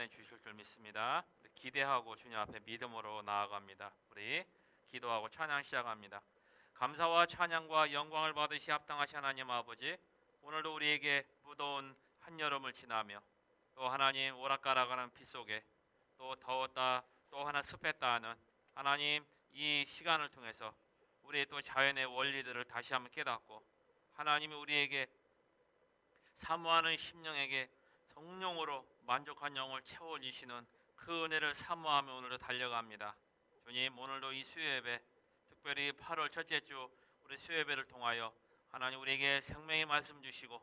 은혜 주실 줄 믿습니다. 우리 기대하고 주님 앞에 믿음으로 나아갑니다. 우리 기도하고 찬양 시작합니다. 감사와 찬양과 영광을 받으시 합당하신 하나님 아버지, 오늘도 우리에게 무더운 한여름을 지나며 또 하나님 오락가락하는 빗 속에 또 더웠다 또 하나 습했다 하는 하나님 이 시간을 통해서 우리의 또 자연의 원리들을 다시 한번 깨닫고 하나님이 우리에게 사모하는 심령에게 성령으로 만족한 영을 채워주시는 그 은혜를 사모하며 오늘도 달려갑니다. 주님, 오늘도 이 수요예배, 특별히 8월 첫째 주 우리 수요예배를 통하여 하나님 우리에게 생명의 말씀 주시고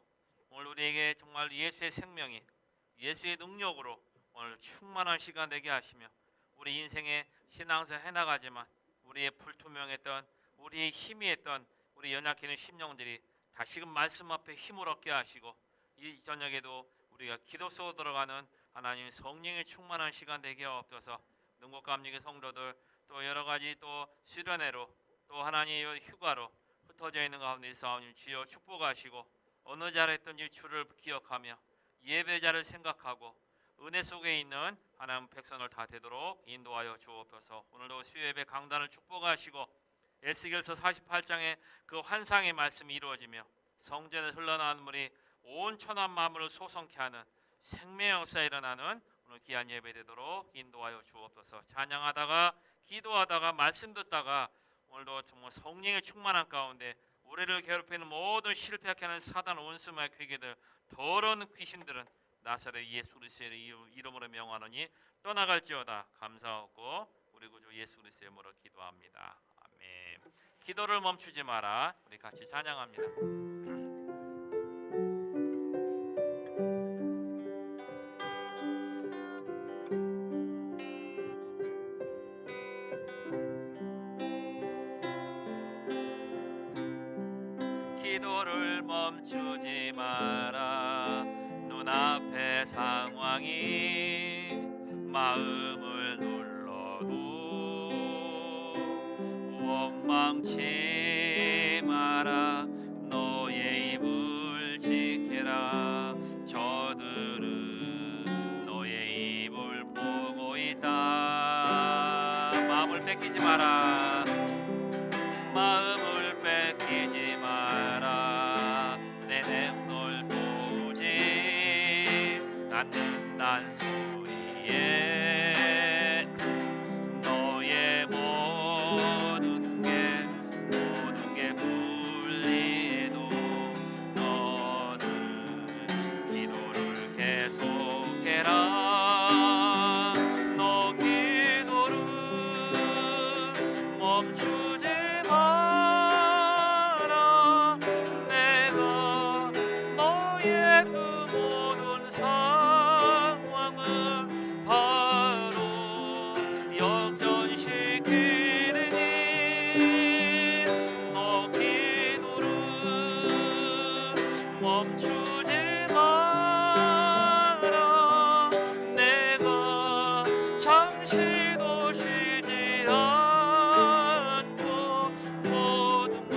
오늘 우리에게 정말 예수의 생명이 예수의 능력으로 오늘 충만한 시간 되게 하시며 우리 인생의 신앙생활 해나가지만 우리의 불투명했던 우리의 희미했던 우리 연약해진 심령들이 다시금 말씀 앞에 힘을 얻게 하시고 이 저녁에도 우리가 기도 속으로 들어가는 하나님 성령의 충만한 시간 되게 하옵소서. 능곡감리교 성도들 또 여러가지 또 수련회로 또 하나님의 휴가로 흩어져 있는 가운데 있사오니 주여 축복하시고 어느 자리에 있든지 주를 기억하며 예배자를 생각하고 은혜 속에 있는 하나님 백성을 다 되도록 인도하여 주옵소서. 오늘도 수요예배 강단을 축복하시고 에스겔서 48장의 그 환상의 말씀이 이루어지며 성전에 흘러나오는 물이 온 천한 만물을 소성케 하는 생명의 역사에 일어나는 오늘 귀한 예배 되도록 인도하여 주옵소서. 찬양하다가 기도하다가 말씀 듣다가 오늘도 정말 성령의 충만한 가운데 우리를 괴롭히는 모든 실패하게 하는 사단 원수마의 괴계들 더러운 귀신들은 나사렛 예수 그리스도의 이름으로 명하노니 떠나갈지어다. 감사하고 우리 구주 예수 그리스도의 이름으로 기도합니다. 아멘. 기도를 멈추지 마라. 우리 같이 찬양합니다. 기도를 멈추지 마라. 눈앞의 상황이 마음을 눌러도 원망치 마라. 너의 입을 지켜라. 저들은 너의 입을 보고 있다. 마음을 뺏기지 마라. 마음을 뺏기지 마라. 내 내용을 도우지 않는단 소리에 너의 모든 게 불리해도 너는 기도를 계속해라. 너 기도를 멈추지 마라. 내가 너의 그 모든 상황을 바로 역전시키리니 너 기도를 멈추지 마라. 내가 잠시도 쉬지 않고 모든 것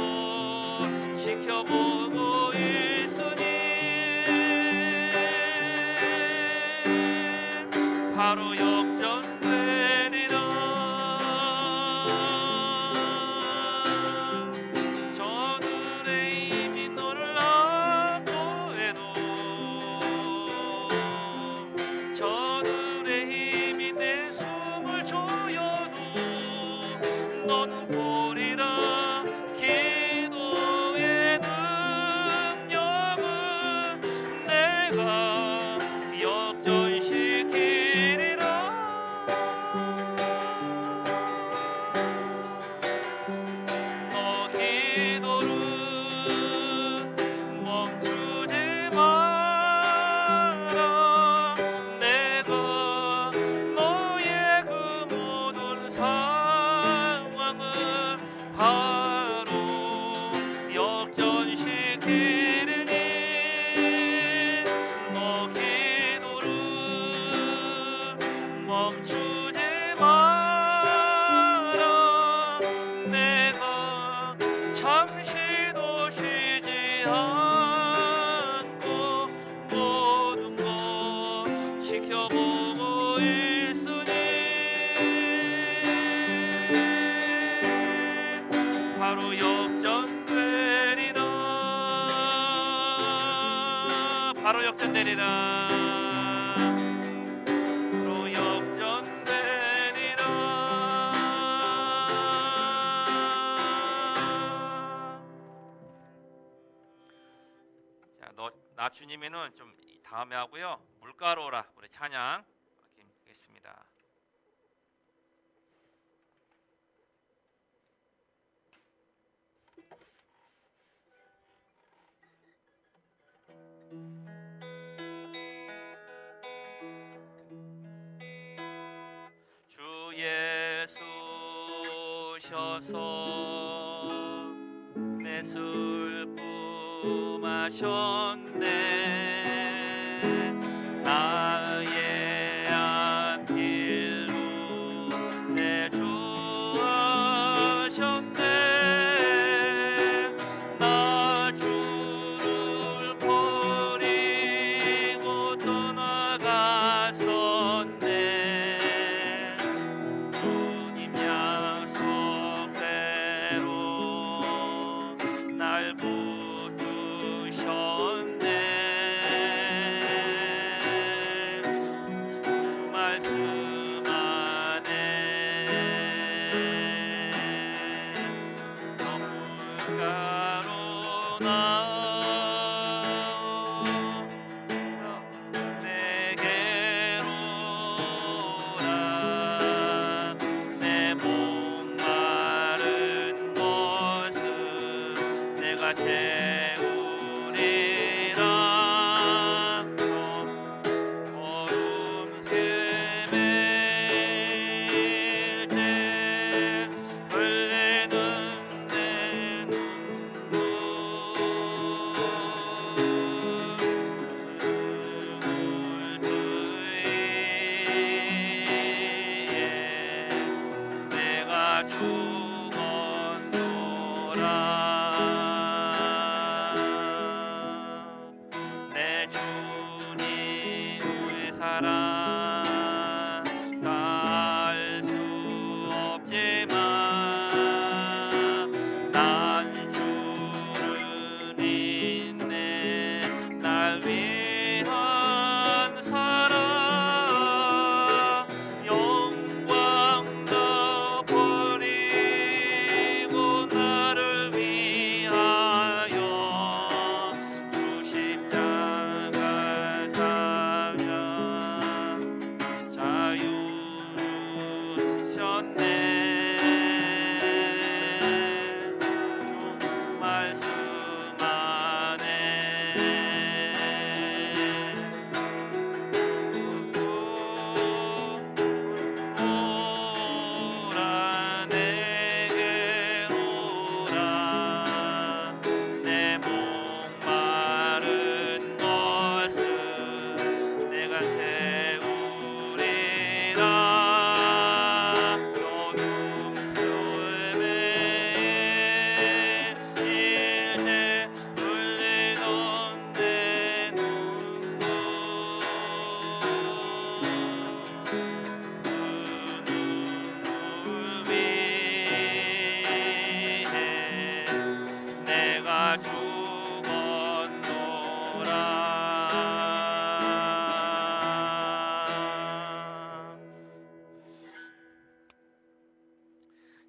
지켜보고 있으니 바로 역전되리라. 저들의 힘이 너를 압도해도 저들의 힘이 내 숨을 조여도 너는 보리라. 기도의 능력은 내가 역전시키리라. 너 기도를 멈추지 마라. 내가 너의 그 모든 상황을 바로 역전시키리니 너 기도를 멈추지 마라. 내가 잠시도 쉬지 않고 모든 것 지켜보 두고 있으니 바로 역전되리라. 바로 역전되리라. 바로 역전되리라. 자, 나 주님이는 좀 다음에 하고요. 물가로라 우리 찬양 하겠습니다. 주 예수 오셔서 내 슬픔 하셨네. 나의 앞길로 내주하셨네. 나 주를 버리고 떠나갔었네. 주님 약속대로 날 붙드셨네. 주 말씀 안에 너물가로 나오 내게로 오라. 내 목마른 것을 내가 채우리라. 얼음 스매일 때 흘리는 내 눈물 내가 죽었노라. 내 주님의 사랑 다 알 수 없지만 난 주를 믿네. 날 위한 사랑 영광 다 버리고 나를 위하여 주 십자가 사랑 자유 주셨네. 주 말씀 오라. 내게 오라. 내 목마른 것을 내가 채우리라. 어둠 속에 일제 흘리던 내 눈물 그 눈물 위에 내가 죽었노라.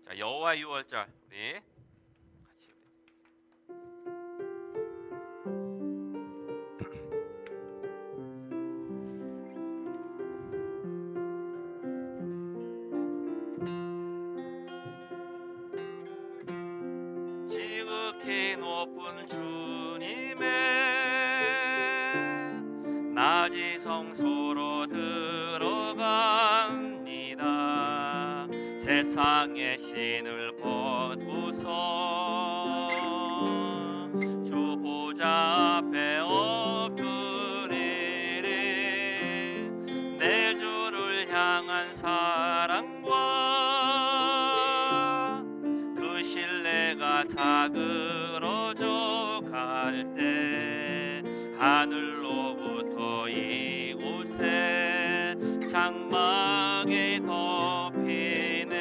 자, 여호와 6월절 우리 같이 지극히 높은 주님의 낮이 성소로 들어갑니다. 세상의 신을 벗고서 주 보좌 앞에 엎드리리. 내 주를 향한 사랑과 그 신뢰가 사그러져 갈 때 하늘로부터 이곳에 장막이 덮이네.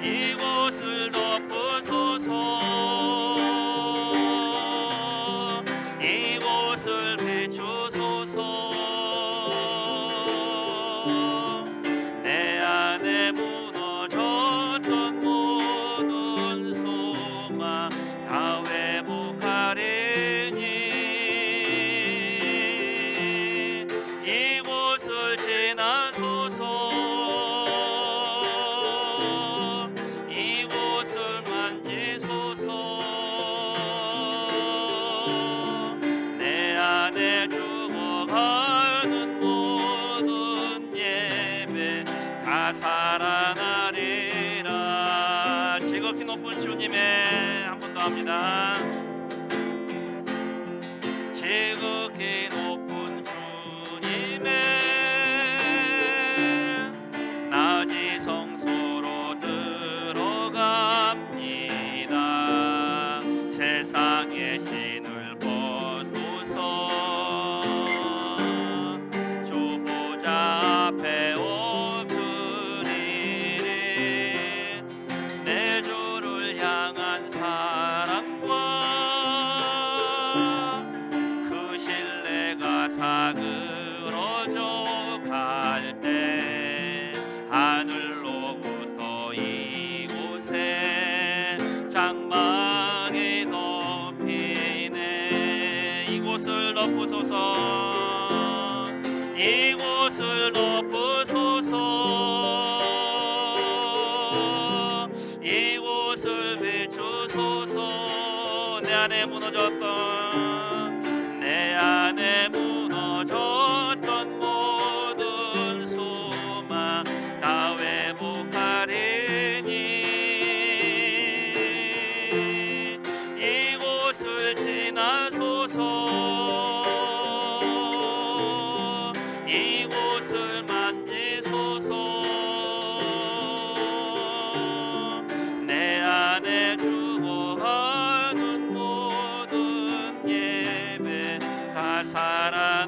이곳을 덮으소서. 이곳을 비추소서. 내 안에 무너졌던 모든 소망 다 회복하리니. 이곳을 지나소서. 이곳을 만지소서. 내 안에 죽어가는 모든 예배 다 살아나리라. 지극히 높은 주님의 한 번 더 합니다. 지극히 높은 주님의 낮이 성소로 들어갑니다. 세상의 신을 벗고서 주 보좌 앞에 엎드리리. 내 주를 향한 사랑과 그 신뢰가 사그러져 갈 때 하늘로부터 이곳에 장막이 덮이네. 이곳을 덮으소서. 이곳을 덮으소서. 이곳을 비추소서. 내 안에 무너졌던 내 안에 무너졌던 모든 소망 다 회복하리니. 이곳을 지나소서. 이곳을 만지소서. 내 안에 죽어가는 모든 예배 다 살아나리라.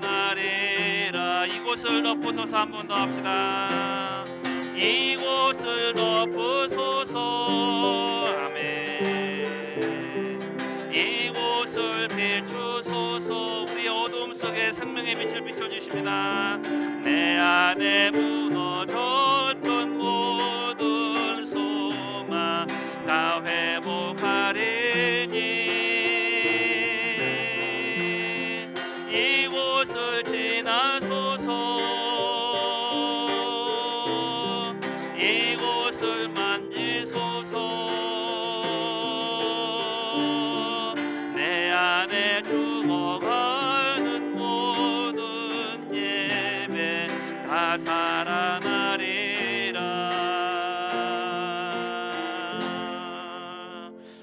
이곳을 덮으소서. 한 번 더 합시다. 이곳을 덮으소서. 아멘. 이곳을 비추소서. 우리 어둠 속에 생명의 빛을 비춰주십니다. 내 안에 무너졌던 모든 소망 다 회복하리니. 이곳을 지나소서. 이곳을 만지소서. 내 안에 죽어가는 모든 예배 다 살아나리라.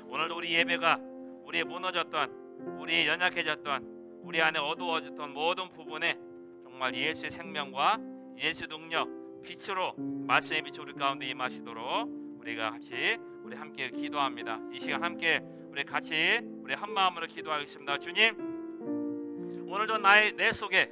오늘도 우리 예배가 우리의 무너졌던, 우리의 연약해졌던, 우리 안에 어두워졌던 모든 부분에 정말 예수의 생명과 예수 능력, 빛으로 말씀의 빛이 우리 가운데 임하시도록 우리가 같이 우리 함께 기도합니다. 이 시간 함께 우리 같이 우리 한 마음으로 기도하겠습니다. 주님, 오늘도 내 속에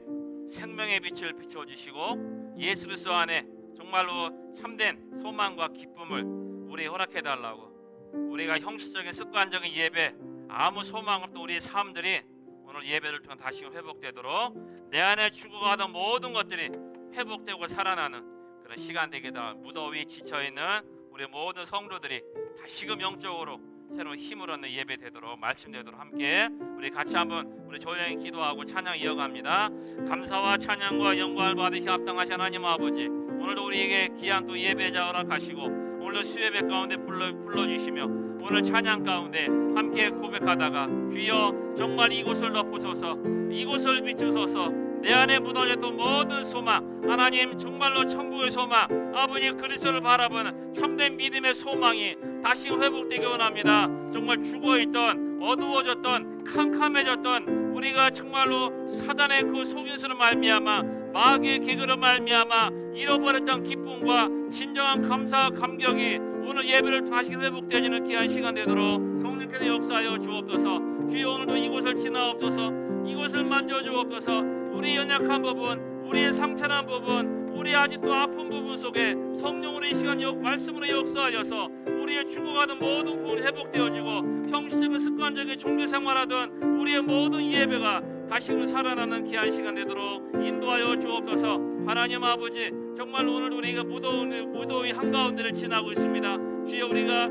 생명의 빛을 비춰주시고 예수 그리스도 안에 정말로 참된 소망과 기쁨을 우리 허락해 달라고. 우리가 형식적인 습관적인 예배, 아무 소망 없던 우리의 삶들이 오늘 예배를 통해 다시 회복되도록 내 안에 죽어가던 모든 것들이 회복되고 살아나는 그런 시간 되게다. 무더위 지쳐있는 우리 모든 성도들이 다시금 영적으로 새로운 힘을 얻는 예배 되도록, 말씀되도록 함께 우리 같이 한번 우리 조용히 기도하고 찬양 이어갑니다. 감사와 찬양과 영광을 받으시 합당하신 하나님 아버지, 오늘도 우리에게 귀한 또 예배자 허락하시고 오늘도 수예배 가운데 불러주시며 오늘 찬양 가운데 함께 고백하다가 주여 정말 이곳을 덮으소서. 이곳을 비추소서. 내 안에 무너졌던 모든 소망, 하나님 정말로 천국의 소망, 아버지 그리스도를 바라보는 참된 믿음의 소망이 다시 회복되기 원합니다. 정말 죽어있던, 어두워졌던, 캄캄해졌던 우리가 정말로 사단의 그 속임수로 말미암아, 마귀의 기그로 말미암아 잃어버렸던 기쁨과 진정한 감사와 감격이 오늘 예배를 다시 회복되어지는 귀한 시간 되도록 성령께서 역사하여 주옵소서. 주여 오늘도 이곳을 지나옵소서. 이곳을 만져주옵소서. 우리 연약한 부분, 우리의 상처난 부분, 우리 아직도 아픈 부분 속에 성령으로 이 시간 말씀으로 역사하셔서 우리의 죽어가는 모든 부분이 회복되어지고 형식적인 습관적인 종교생활하던 우리의 모든 예배가 다시금 살아나는 귀한 시간 되도록 인도하여 주옵소서. 하나님 아버지, 정말 오늘 우리가 무더위 한가운데를 지나고 있습니다. 주여, 우리가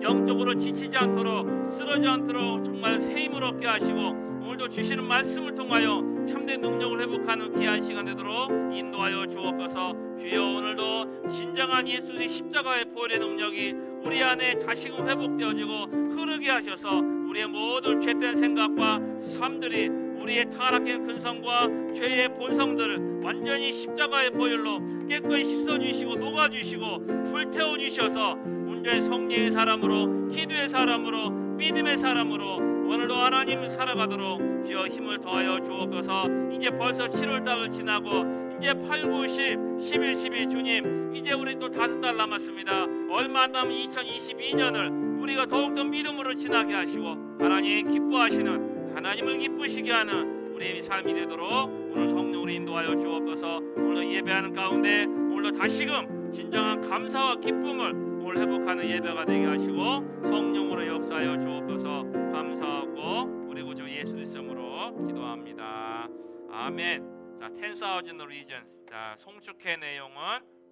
영적으로 지치지 않도록 쓰러지지 않도록 정말 새 힘을 얻게 하시고 오늘도 주시는 말씀을 통하여 참된 능력을 회복하는 귀한 시간 되도록 인도하여 주옵소서. 주여, 오늘도 진정한 예수의 십자가의 보혈의 능력이 우리 안에 다시금 회복되어지고 흐르게 하셔서 우리의 모든 죄된 생각과 삶들이 우리의 타락한 근성과 죄의 본성들을 완전히 십자가의 보혈로 깨끗이 씻어주시고 녹아주시고 불태워주셔서 온전히 성령의 사람으로, 기도의 사람으로, 믿음의 사람으로 오늘도 하나님 살아가도록 주여 힘을 더하여 주옵소서. 이제 벌써 7월달을 지나고 이제 8, 9, 10, 11, 12 주님, 이제 우리 또 5달 남았습니다. 얼마 안 남은 2022년을 우리가 더욱더 믿음으로 지나게 하시고 하나님 기뻐하시는, 하나님을 기쁘시게 하는 우리의 삶이 되도록 오늘 성령으로 인도하여 주옵소서. 오늘 예배하는 가운데 오늘도 다시금 진정한 감사와 기쁨을 오늘 회복하는 예배가 되게 하시고 성령으로 역사하여 주옵소서. 감사하고 우리 구주 예수 그리스도로 기도합니다. 아멘. 자, 10,000 regions. 자, 송축회 내용은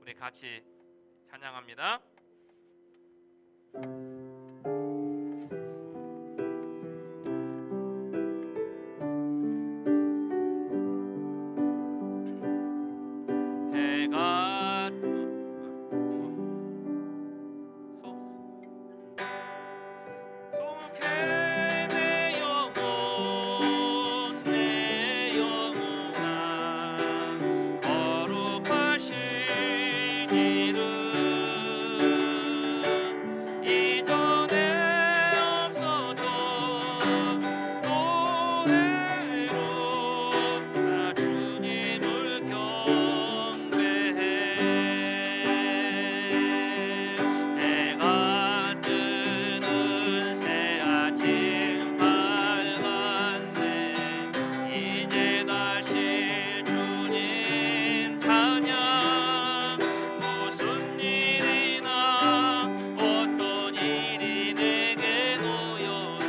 우리 같이 찬양합니다. 해가 송축회 내 영혼, 내 영혼아, 거룩하신 이름 이전에 없어도 노래로 나 주님을 경배해. 해가 뜨는 새 아침 밝았네. 이제 다시 주님 찬양. 무슨 일이나 어떤 일이 내게 놓여도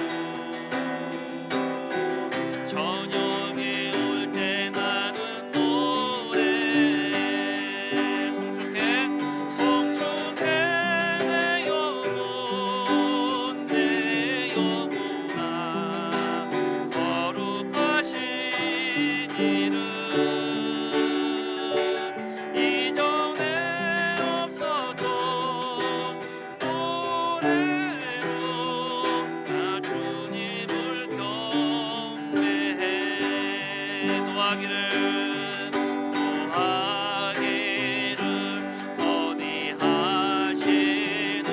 저녁에 올 때 나는 노래해. 송축해 내 영혼, 내 영혼아, 거룩하신 이름 이전에 없어도 노래로 나 주님을 경배해. 노하기를 어디 하시는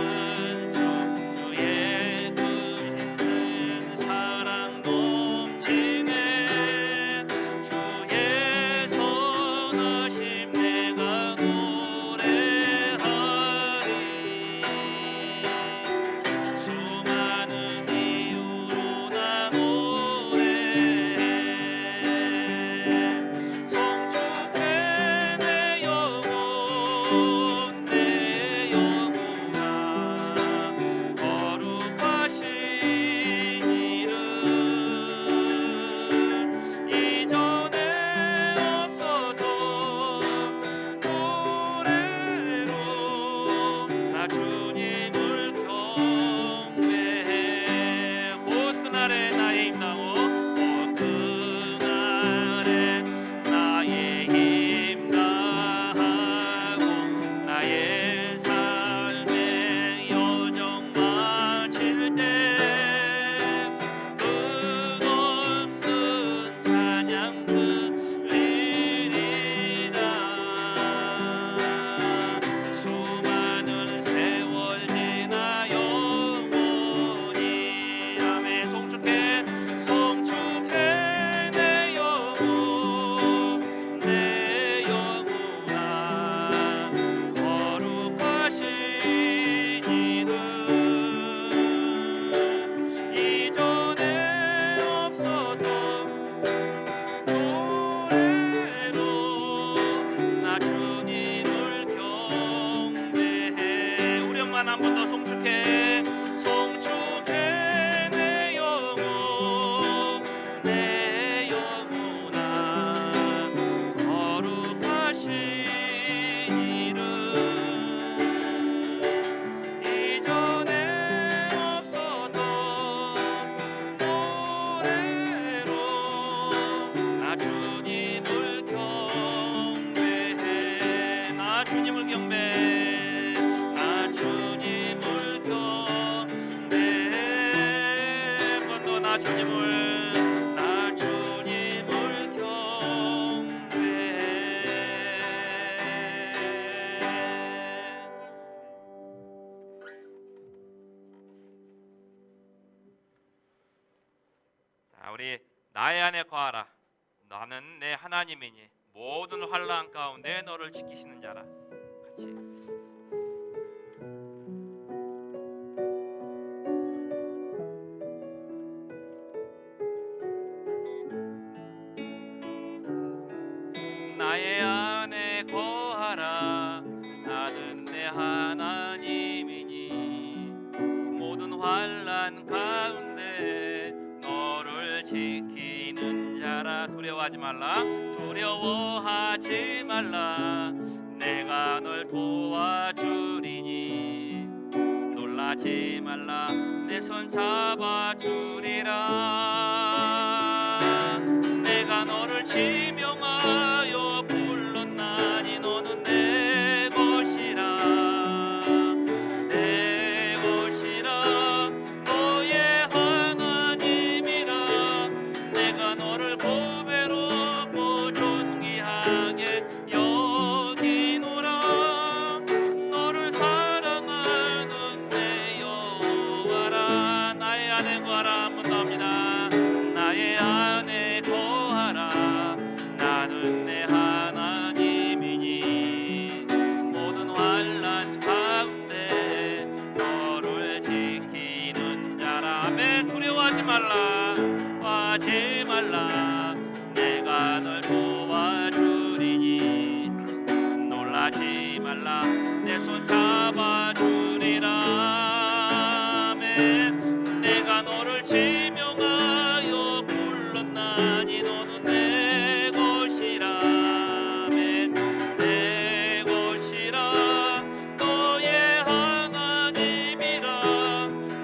주의 크신 사랑 넘치네. 주의 선하심 내가 노래하리. 수많은 이유로 나 노래해. 나의 안에 거하라. 나는 내 하나님이니 모든 환난 가운데 너를 지키시는 자라. 같이. 나의 안에 거하라. 나는 내 하나님이니 모든 환난 가운데 너를 지키는 자라. 두려워하지 말라. 두려워하지 말라. 내가 널 도와주리니 놀라지 말라. 내 손 잡아주리라. 내가 너를 지명하여 불렀나니 너는 내 것이라. 내 것이라. 너의 하나님이라. 내가 너를 보배롭고 존귀하게 여기노라. 너를 사랑하는 내 여호와라. 나의 안에 거하라. 한 번 더 합니다. 나의 안에 거하라. 나는 내 하나님이니 모든 환난 가운데 너를 지키는 자라. 아멘. 두려워하지 말라. 하지 말라. 내가 널 도와주리니 놀라지 말라. 내 손 잡아주리라. 아멘. 내가 너를 지명하여 불렀나니 너는 내 것이라. 아멘. 내 것이라. 너의 하나님이라.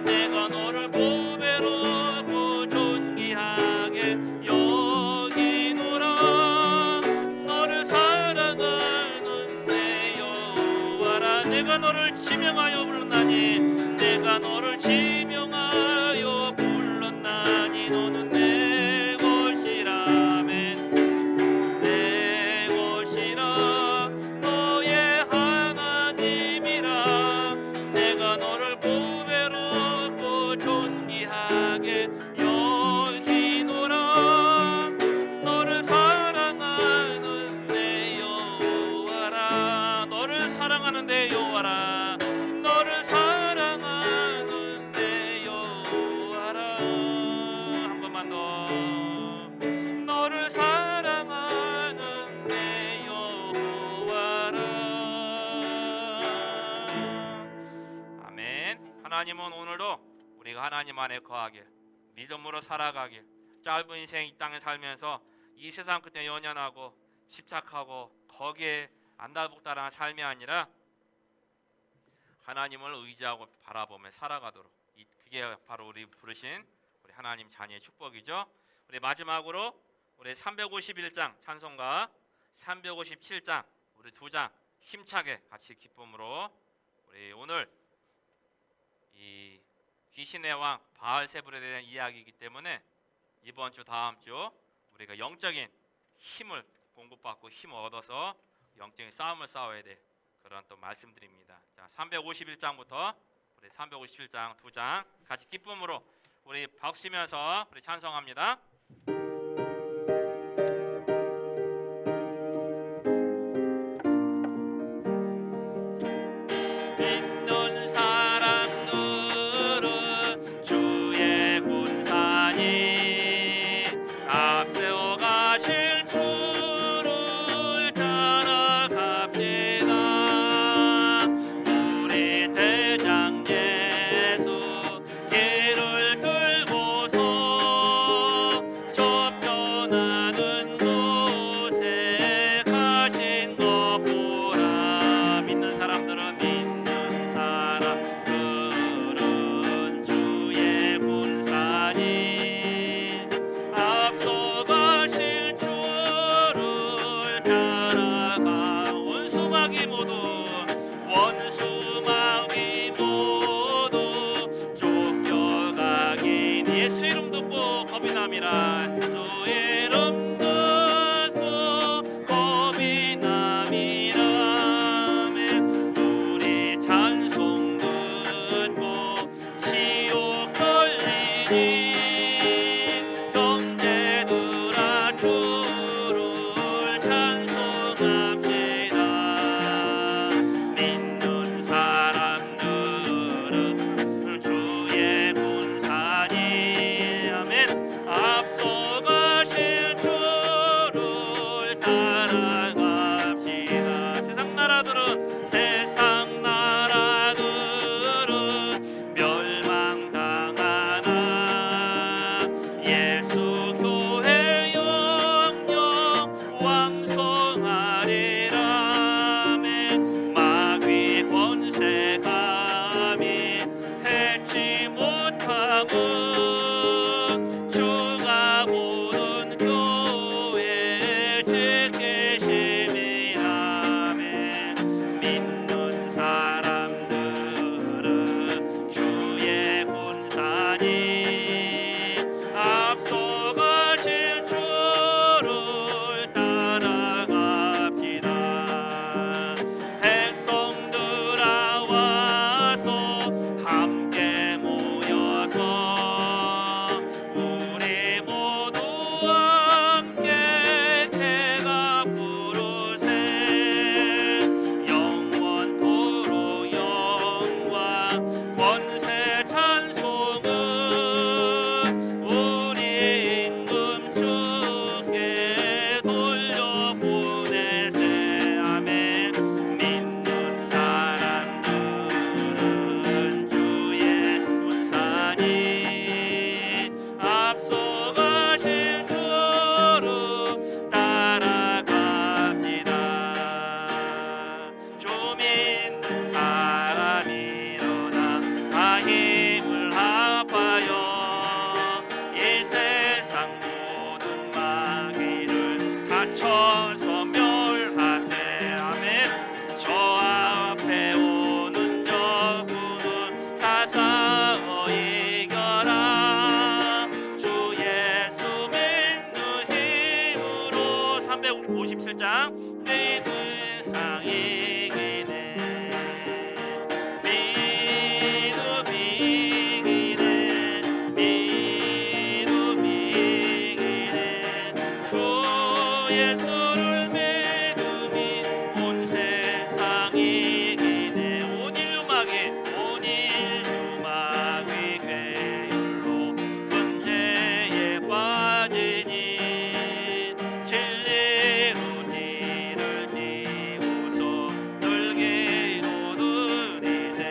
내가 너를 보배롭고 존귀하게 여기노라. 너를 사랑하는 내 여호와라. 내가 너를 지명하여 불렀나니 내가 너를 지명하여 불렀나니 너는 내 것이라. 아멘. 내 것이라. 너의 하나님이라. 내가 너를 보배롭고 존귀하게 여기노라. 너를 사랑하는 내 여호와라. 너를 사랑하는 내 여호와라. 너를 사랑하는 내 여호와라. 한 번만 더. 너를 사랑하는 내 여호와라. 아멘. 하나님은 오늘도 우리가 하나님 안에 거하길, 믿음으로 살아가길, 짧은 인생 이 땅에 살면서 이 세상 끝에 연연하고 집착하고 거기에 안달복달하는 삶이 아니라 하나님을 의지하고 바라보며 살아가도록, 그게 바로 우리 부르신 우리 하나님 자녀의 축복이죠. 우리 마지막으로 우리 351장 찬송가 357장 우리 두 장 힘차게 같이 기쁨으로 우리 오늘 이 귀신의 왕 바알세불에 대한 이야기이기 때문에 이번 주 다음 주 우리가 영적인 힘을 공급받고 힘을 얻어서 영적인 싸움을 싸워야 돼. 그런 또 말씀드립니다. 자, 351장부터 우리 357장 두 장 같이 기쁨으로 우리 박수치면서 우리 찬송합니다. 믿는 사람들은 주의 군사니 앞세워 가실 주를 따라갑니다. 우리 대장 예수 길을 들고서 접전하는 곳에 가신 것 보라. 믿는 사람들은 주의 군사니 앞서 가실 주를 따라가. 원수마귀 모두 쫓겨가긴 예수 이름 듣고 겁이 남이라. 예수 이름 듣고 멈춰서 멸하세. 아멘. 저 앞에 오는 적군은 다 싸워 이겨라. 주 예수 믿는 힘으로. 357장 내 세상 이기네. 믿음이 이기네. 믿음이 이기네. 주 예수를 믿음이 온 세상 이기네. 온 인류막이 괴율로 문제에 빠지니 진리로 뒤를 띄우소 늘기로 누리세.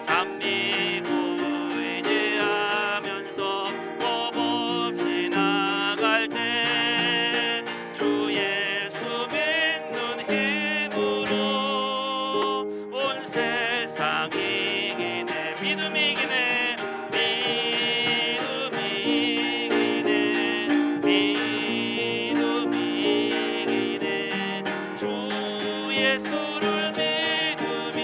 잠미고 의지하면서 겁없이 나갈 때 주 예수 믿는 힘으로 온 세상 이기네. 믿음이 이기네. 믿음이 이기네. 믿음이 이기네. 주 예수를 믿음이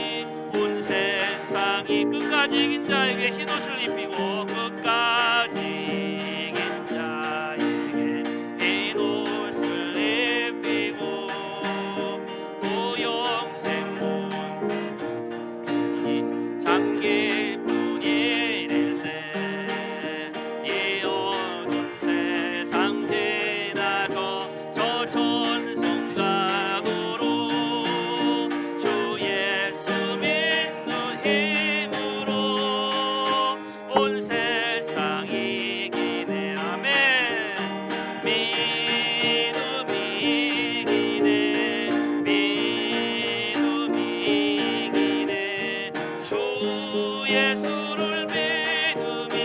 온 세상이. 끝까지 이긴 자에게 흰옷을 입히고 끝까지 이긴 자에게 흰옷을 입히고 또 영생 문이 잠기뿐 이래세. 이 어두운 세상 지나서 저 천성각으로 주 예수 믿는 힘으로 온 세상 이기네. 아멘. 믿음이 이기네. 믿음이 이기네. 주 예수를 믿음이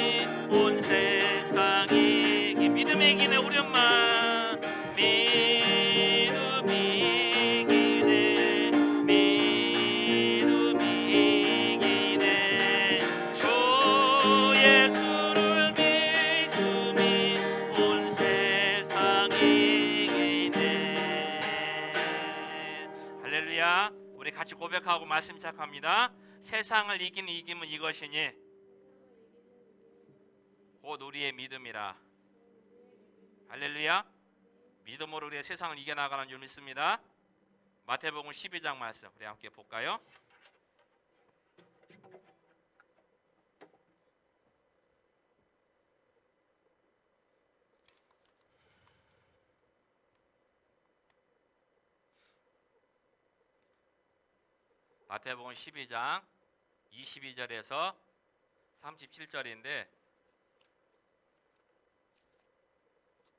온 세상 이기. 믿음이 이기네. 우리 엄마 믿음이 이기네. 믿음이 이기네. 주 예수를 믿음이 온 세상 이기네. 할렐루야. 우리 같이 고백하고 말씀 시작합니다. 세상을 이기는 이김은 이것이니 곧 우리의 믿음이라. 할렐루야. 믿음으로 우리의 세상을 이겨나가는 줄 믿습니다. 마태복음 12장 말씀 우리 함께 볼까요? 마태복음 12장 22절에서 37절인데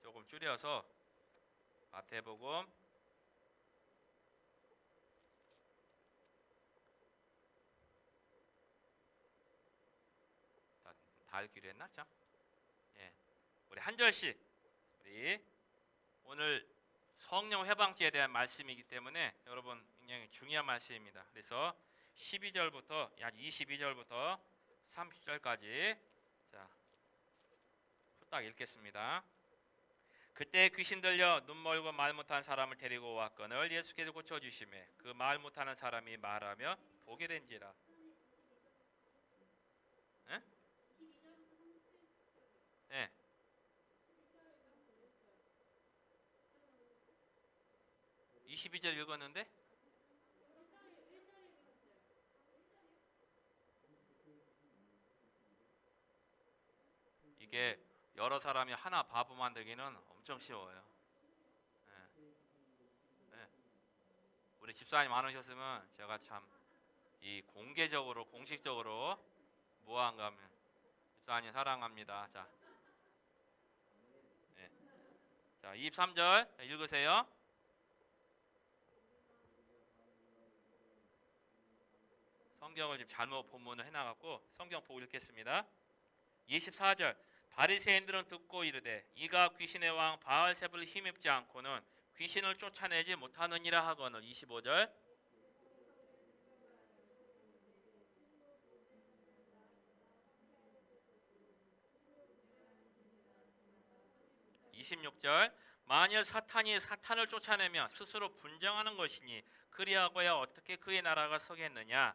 조금 줄여서 마태복음 다 읽기로 했나? 자, 예, 우리 한 절씩. 우리 오늘 성령 회방주에 대한 말씀이기 때문에 여러분 굉장히 중요한 말씀입니다. 그래서 12절부터 22절부터 30절까지 자, 후딱 읽겠습니다. 그때 귀신 들려 눈 멀고 말 못한 사람을 데리고 왔거늘 예수께서 고쳐 주시매 그 말 못하는 사람이 말하며 보게 된지라. 예? 예. 22절 읽었는데 이게 여러 사람이 하나 바보 만들기는 엄청 쉬워요. 예. 예. 우리 집사님 안 오셨으면 제가 참 이 공개적으로 공식적으로 무한 가면 집사님 사랑합니다. 자, 예. 자 23절 읽으세요. 성경을 지금 잘못 본문을 해놔갖고 성경 보고 읽겠습니다. 24절 바리새인들은 듣고 이르되 이가 귀신의 왕 바알세불을 힘입지 않고는 귀신을 쫓아내지 못하느니라 하거늘. 25절 26절 만일 사탄이 사탄을 쫓아내며 스스로 분정하는 것이니 그리하고야 어떻게 그의 나라가 서겠느냐.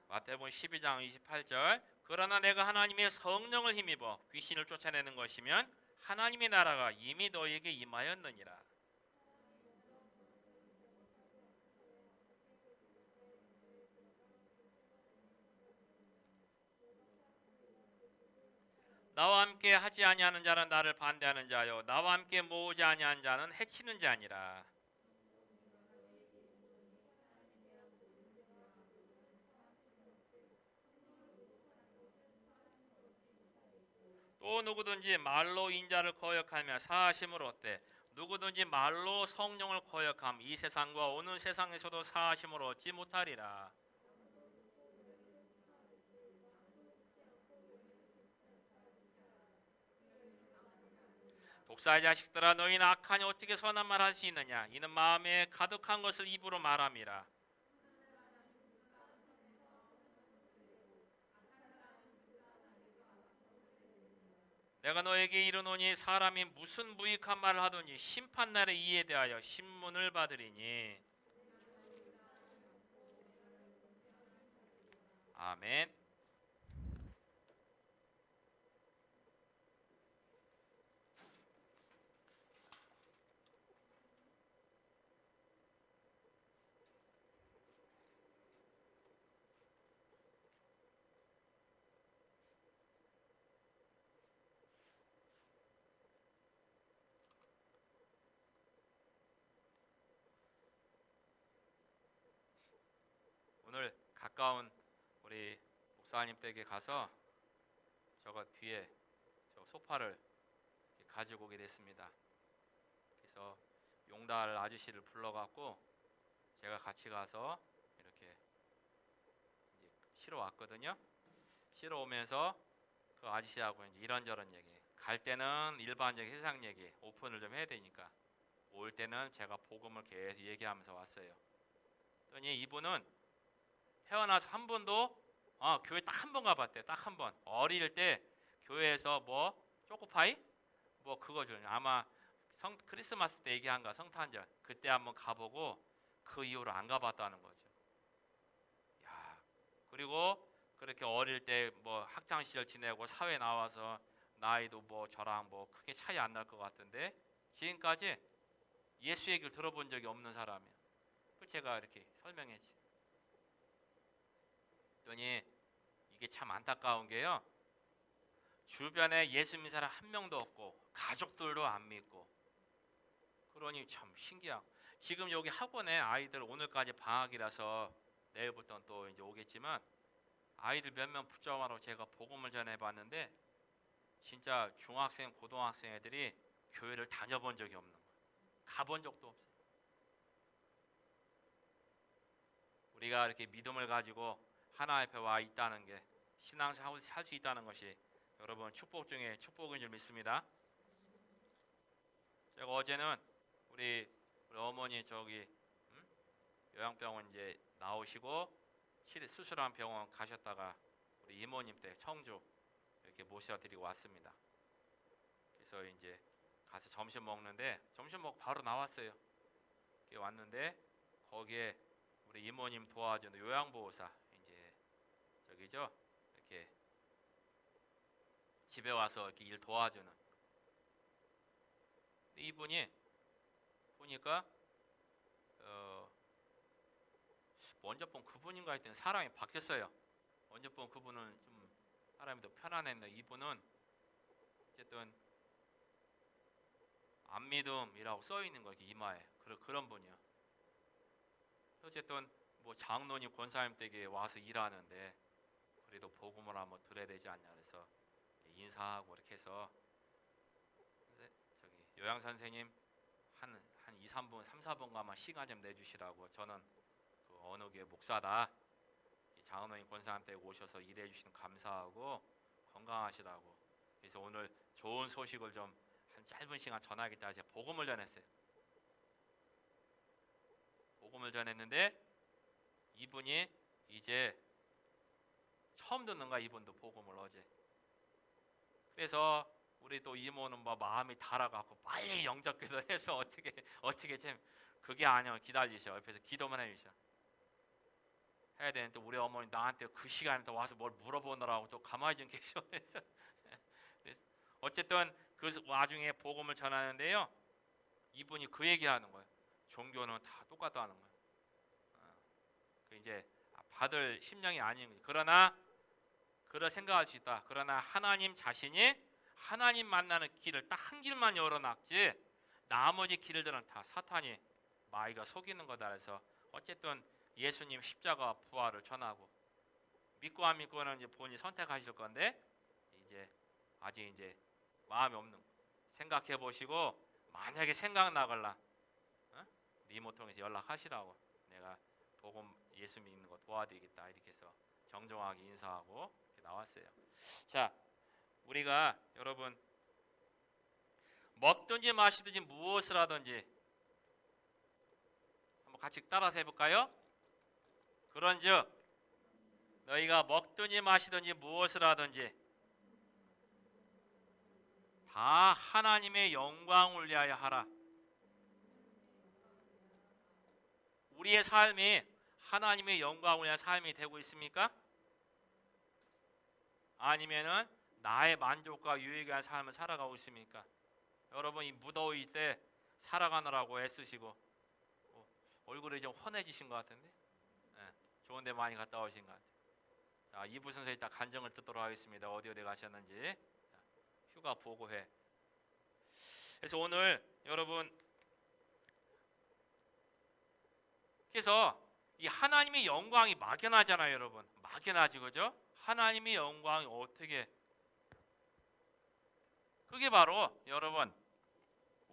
마태복음 12장 28절. 그러나 내가 하나님의 성령을 힘입어 귀신을 쫓아내는 것이면 하나님의 나라가 이미 너희에게 임하였느니라. 나와 함께 하지 아니하는 자는 나를 반대하는 자요 나와 함께 모으지 아니하는 자는 해치는 자니라. 또 누구든지 말로 인자를 거역하며 사하심을 얻되 누구든지 말로 성령을 거역함 이 세상과 오는 세상에서도 사하심을 얻지 못하리라. 독사의 자식들아 너희는 악하니 어떻게 선한 말 할 수 있느냐. 이는 마음에 가득한 것을 입으로 말함이라. 내가 너에게 이르노니 사람이 무슨 무익한 말을 하더니 심판날에 이에 대하여 신문을 받으리니. 아멘. 오늘 가까운 우리 목사님 댁에 가서 저거 뒤에 저 소파를 가지고 오게 됐습니다. 그래서 용달 아저씨를 불러갖고 제가 같이 가서 이렇게 이제 실어 왔거든요. 실어 오면서 그 아저씨하고 이제 이런저런 얘기. 갈 때는 일반적인 세상 얘기 오픈을 좀 해야 되니까 올 때는 제가 복음을 계속 얘기하면서 왔어요. 그랬더니 이분은 태어나서 한 번도 교회 딱 한 번 가봤대. 딱 한 번. 어릴 때 교회에서 뭐 초코파이 뭐 그거 좀 아마 크리스마스 때 얘기한가 성탄절 그때 한번 가보고 그 이후로 안 가봤다는 거죠. 야 그리고 그렇게 어릴 때 뭐 학창 시절 지내고 사회 나와서 나이도 뭐 저랑 뭐 크게 차이 안 날 것 같은데 지금까지 예수 얘기를 들어본 적이 없는 사람이에요. 그 제가 이렇게 설명했지. 그랬더니 이게 참 안타까운 게요. 주변에 예수 믿는 사람 한 명도 없고 가족들도 안 믿고 그러니 참 신기하고 지금 여기 학원에 아이들 오늘까지 방학이라서 내일부터는 또 이제 오겠지만 아이들 몇 명 붙잡아서 제가 복음을 전해봤는데 진짜 중학생, 고등학생 애들이 교회를 다녀본 적이 없는 거예요. 가본 적도 없어요. 우리가 이렇게 믿음을 가지고 하나 앞에 와 있다는 게 신앙생활을 살 수 있다는 것이 여러분 축복 중에 축복인 줄 믿습니다. 제가 어제는 우리 어머니 저기 요양병원 이제 나오시고 수술한 병원 가셨다가 우리 이모님 댁 청주 이렇게 모셔드리고 왔습니다. 그래서 이제 가서 점심 먹는데 점심 먹고 바로 나왔어요. 이렇게 왔는데 거기에 우리 이모님 도와주는 요양보호사 이제 저기죠 이렇게 집에 와서 이렇게 일 도와주는 이분이 보니까 먼저 본 그분인가 했더니 사람이 바뀌었어요. 먼저 본 그분은 좀 사람이 더 편안했는데 이분은 어쨌든 안 믿음이라고 써 있는 거 이마에 그런 분이야. 어쨌든 뭐 장로님 권사님 댁에 와서 일하는데 그래도 복음을 한번 들어야 되지 않냐 그래서 인사하고 이렇게 해서 저기 요양 선생님 한 2, 3분, 3, 4분간만 시간 좀 내주시라고 저는 그 어느 교회 목사다 장로님 권사님 댁에 오셔서 일해 주시는 감사하고 건강하시라고 그래서 오늘 좋은 소식을 좀 한 짧은 시간 전하겠다 해서 복음을 전했어요. 복음을 전했는데 이분이 이제 처음 듣는 거야. 이분도 복음을 어제. 그래서 우리 또 이모는 뭐 마음이 달아갖고 빨리 영접기도 해서 어떻게 좀 그게 아니야. 기다리셔. 옆에서 기도만 해주셔. 해야 되는데 우리 어머니 나한테 그 시간에 또 와서 뭘 물어보느라고 또 가만히 좀 계셔. 그래서 어쨌든 그 와중에 복음을 전하는데요. 이분이 그 얘기하는 거예요. 종교는 다 똑같다는 거예요. 그 이제 받을 심령이 아닌 거예요. 그러나 그런 생각할 수 있다. 그러나 하나님 자신이 하나님 만나는 길을 딱 한 길만 열어놨지 나머지 길들은 다 사탄이 마귀가 속이는 거다. 그래서 어쨌든 예수님 십자가 부활을 전하고 믿고 안 믿고는 이제 본인이 선택하실 건데 이제 아직 이제 마음이 없는 생각해 보시고 만약에 생각나걸라 리모 통해서 연락하시라고 내가 복음 예수 믿는 거 도와드리겠다 이렇게 해서 정정하게 인사하고 이렇게 나왔어요. 자, 우리가 여러분 먹든지 마시든지 무엇을 하든지 한번 같이 따라서 해볼까요? 그런즉 너희가 먹든지 마시든지 무엇을 하든지 다 하나님의 영광을 위하여 하라. 우리의 삶이 하나님의 영광을 위한 삶이 되고 있습니까? 아니면은 나의 만족과 유익에 대한 삶을 살아가고 있습니까? 여러분 이 무더위 때 살아가느라고 애쓰시고 얼굴이 좀 환해지신 것 같은데 좋은 데 많이 갔다 오신 것 같아요. 자, 이부 순서 이따 간증을 듣도록 하겠습니다. 어디 가셨는지. 자, 휴가 보고회. 그래서 오늘 여러분 그래서 이 하나님의 영광이 막연하잖아요, 여러분. 막연하지, 그죠? 하나님의 영광이 어떻게 그게 바로 여러분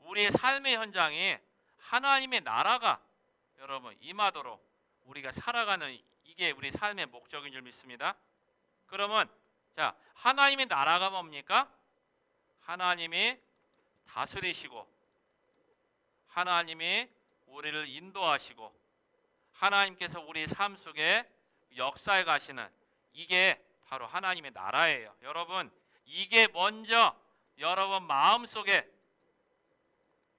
우리의 삶의 현장에 하나님의 나라가 여러분 임하도록 우리가 살아가는 이게 우리 삶의 목적인 줄 믿습니다. 그러면 자, 하나님의 나라가 뭡니까? 하나님이 다스리시고 하나님이 우리를 인도하시고 하나님께서 우리 삶 속에 역사해 가시는 이게 바로 하나님의 나라예요. 여러분 이게 먼저 여러분 마음속에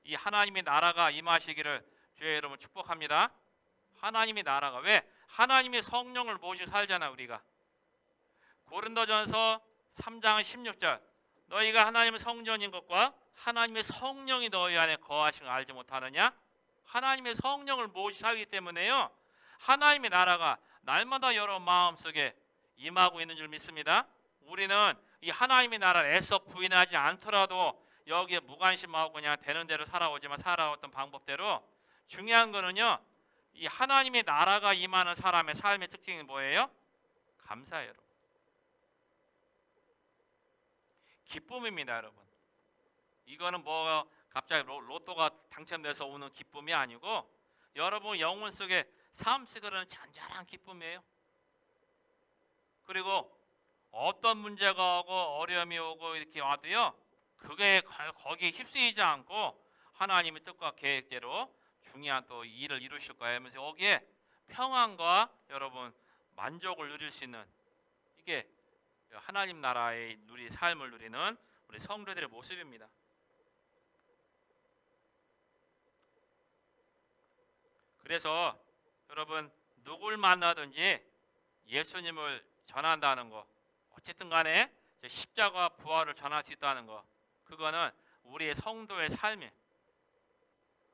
이 하나님의 나라가 임하시기를 주의 여러분 축복합니다. 하나님의 나라가 왜? 하나님의 성령을 모시고 살잖아 우리가. 고린도전서 3장 16절 너희가 하나님의 성전인 것과 하나님의 성령이 너희 안에 거하신 걸 알지 못하느냐? 하나님의 성령을 모시고 살기 때문에요. 하나님의 나라가 날마다 여러분 마음속에 임하고 있는 줄 믿습니다. 우리는 이 하나님의 나라를 애써 부인하지 않더라도 여기에 무관심하고 그냥 되는 대로 살아오지만 살아왔던 방법대로 중요한 거는요. 이 하나님의 나라가 임하는 사람의 삶의 특징이 뭐예요? 감사해요. 여러분. 기쁨입니다. 여러분. 이거는 뭐 갑자기 로또가 당첨돼서 오는 기쁨이 아니고 여러분 영혼 속에 삶 속에는 잔잔한 기쁨이에요. 그리고 어떤 문제가 오고 어려움이 오고 이렇게 와도요. 그게 거기에 휩쓰이지 않고 하나님의 뜻과 계획대로 중요한 또 일을 이루실 거예요. 하면서 여기에 평안과 여러분 만족을 누릴 수 있는 이게 하나님 나라의 삶을 누리는 우리 성도들의 모습입니다. 그래서 여러분 누굴 만나든지 예수님을 전한다는 거 어쨌든 간에 십자가 부활을 전할 수 있다는 거 그거는 우리의 성도의 삶이에요.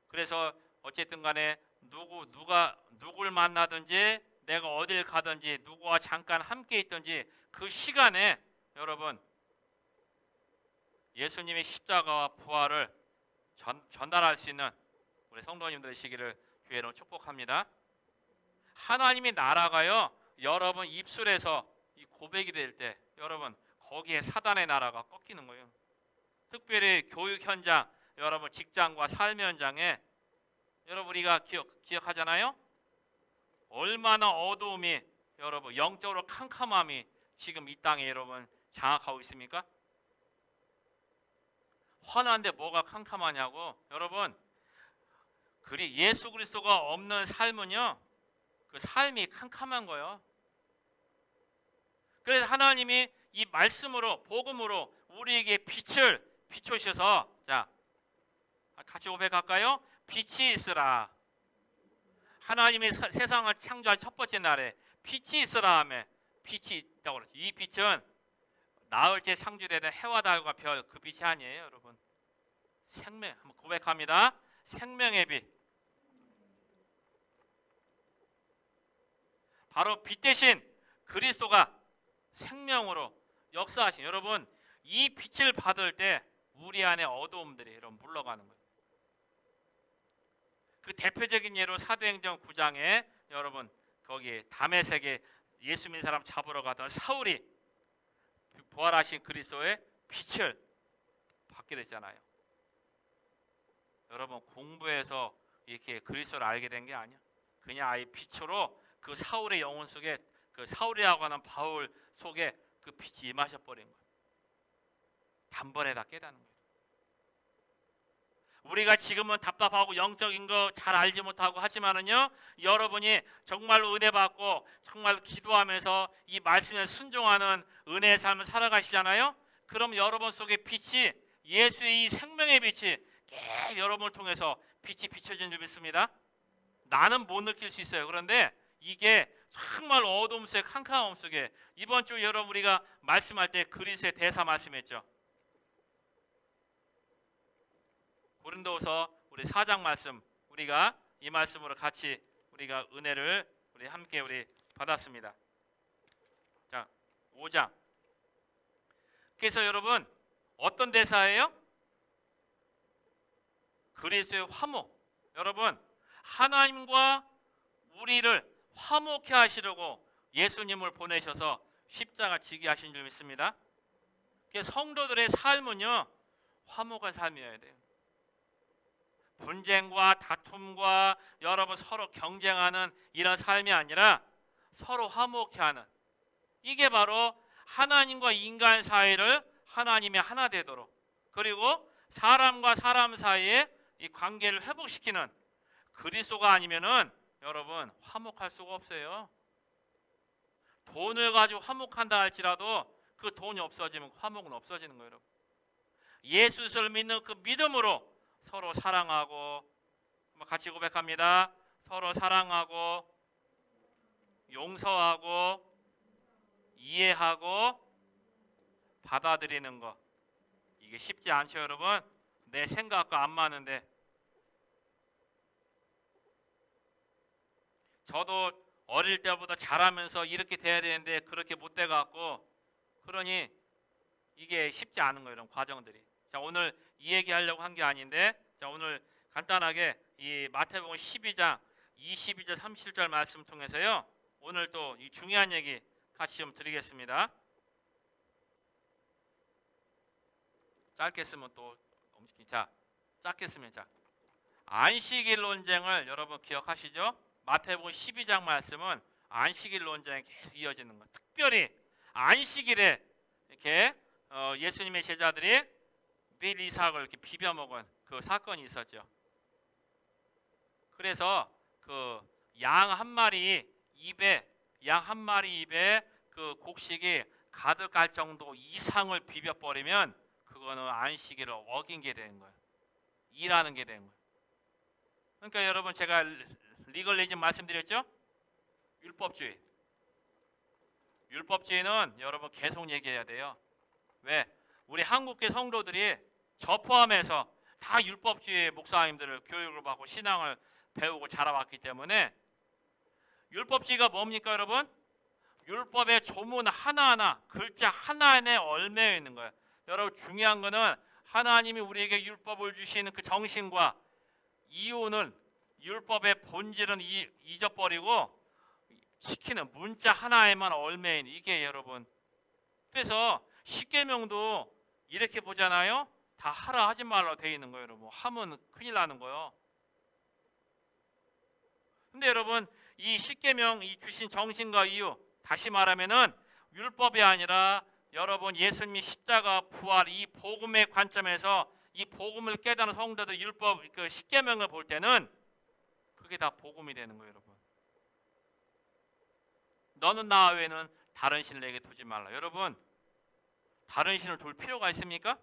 그래서 어쨌든 간에 누굴 만나든지 내가 어딜 가든지 누구와 잠깐 함께 있든지 그 시간에 여러분 예수님의 십자가와 부활을 전달할 수 있는 우리 성도님들 되시기를 주의로 축복합니다. 하나님의 나라가요. 여러분 입술에서 이 고백이 될 때 여러분 거기에 사단의 나라가 꺾이는 거예요. 특별히 교육 현장, 여러분 직장과 삶의 현장에 여러분 우리가 기억하잖아요. 얼마나 어두움이 여러분 영적으로 캄캄함이 지금 이 땅에 여러분 장악하고 있습니까? 환한데 뭐가 캄캄하냐고. 여러분 예수 그리스도가 없는 삶은요 그 삶이 캄캄한 거예요. 그래서 하나님이 이 말씀으로 복음으로 우리에게 빛을 비추셔서 자 같이 고백할까요? 빛이 있으라. 하나님이 세상을 창조할 첫 번째 날에 빛이 있으라 하며 빛이 있다고 그랬죠. 이 빛은 나흘 때 창조되는 해와 달과 별 그 빛이 아니에요, 여러분. 생명, 한번 고백합니다. 생명의 빛. 바로 빛 대신 그리스도가 생명으로 역사하신 여러분, 이 빛을 받을 때 우리 안에 어두움들이 여러분 물러가는 거예요. 그 대표적인 예로 사도행전 9장에 여러분 거기 다메섹에 예수 믿는 사람 잡으러 가던 사울이 부활하신 그리스도의 빛을 받게 됐잖아요. 여러분 공부해서 이렇게 그리스도를 알게 된 게 아니야. 그냥 아예 빛으로 그 사울의 영혼 속에 그 사울이라고 하는 바울 속에 그 빛이 임하셔 버린 거예요. 단번에 다 깨닫는 거예요. 우리가 지금은 답답하고 영적인 거 잘 알지 못하고 하지만은요, 여러분이 정말로 은혜 받고 정말로 기도하면서 이 말씀에 순종하는 은혜의 삶을 살아가시잖아요. 그럼 여러분 속에 빛이 예수의 이 생명의 빛이 계속 여러분을 통해서 빛이 비춰진 줄 믿습니다. 나는 못 느낄 수 있어요. 그런데 이게 정말 어두움 속에 캄캄함 속에 이번 주 여러분 우리가 말씀할 때 그리스도의 대사 말씀했죠. 고린도서 우리 4장 말씀 우리가 이 말씀으로 같이 우리가 은혜를 우리 함께 우리 받았습니다. 자, 5장. 그래서 여러분 어떤 대사예요? 그리스도의 화목. 여러분 하나님과 우리를 화목해 하시려고 예수님을 보내셔서 십자가 지게 하신 줄 믿습니다. 그래서 성도들의 삶은요 화목한 삶이어야 돼요. 분쟁과 다툼과 여러분 서로 경쟁하는 이런 삶이 아니라 서로 화목해 하는, 이게 바로 하나님과 인간 사이를 하나님이 하나 되도록, 그리고 사람과 사람 사이에 이 관계를 회복시키는 그리스도가 아니면은 여러분 화목할 수가 없어요. 돈을 가지고 화목한다 할지라도 그 돈이 없어지면 화목은 없어지는 거예요. 여러분. 예수를 믿는 그 믿음으로 서로 사랑하고, 같이 고백합니다. 서로 사랑하고 용서하고 이해하고 받아들이는 거, 이게 쉽지 않죠 여러분. 내 생각과 안 맞는데. 저도 어릴 때보다 잘하면서 이렇게 돼야 되는데 그렇게 못 돼갖고, 그러니 이게 쉽지 않은 거예요, 이런 과정들이. 자, 오늘 이 얘기하려고 한 게 아닌데, 자, 오늘 간단하게 이 마태복음 12장 22절 37절 말씀 통해서요, 오늘 또 이 중요한 얘기 같이 좀 드리겠습니다. 짧게 쓰면 또 자, 짧게 쓰면 자, 안식일 논쟁을 여러분 기억하시죠? 마태복음 12장 말씀은 안식일 논쟁이 계속 이어지는 거. 특별히 안식일에 이렇게 예수님의 제자들이 밀 이삭을 이렇게 비벼 먹은 그 사건이 있었죠. 그래서 그 양 한 마리 입에 그 곡식이 가득할 정도 이상을 비벼 버리면 그거는 안식일을 어긴 게 되는 거예요. 일하는 게 되는 거예요. 그러니까 여러분 제가 리걸리즘 말씀드렸죠? 율법주의. 율법주의는 여러분 계속 얘기해야 돼요. 왜? 우리 한국계 성도들이 저 포함해서 다 율법주의 목사님들을 교육을 받고 신앙을 배우고 자라왔기 때문에, 율법주의가 뭡니까 여러분? 율법의 조문 하나하나, 글자 하나에 얽매여 있는 거예요. 여러분 중요한 거는 하나님이 우리에게 율법을 주시는 그 정신과 이유는, 율법의 본질은 잊어버리고 시키는 문자 하나에만 얽매여 있는, 이게 여러분. 그래서 십계명도 이렇게 보잖아요. 다 하라 하지 말라 돼 있는 거예요. 여러분 하면 큰일 나는 거예요. 근데 여러분 이 십계명 이 주신 정신과 이유, 다시 말하면은 율법이 아니라 여러분 예수님이 십자가 부활 이 복음의 관점에서 이 복음을 깨닫는 성도들 율법 그 십계명을 볼 때는 그게 다 복음이 되는 거예요, 여러분. 너는 나 외에는 다른 신을 내게 두지 말라. 여러분, 다른 신을 둘 필요가 있습니까?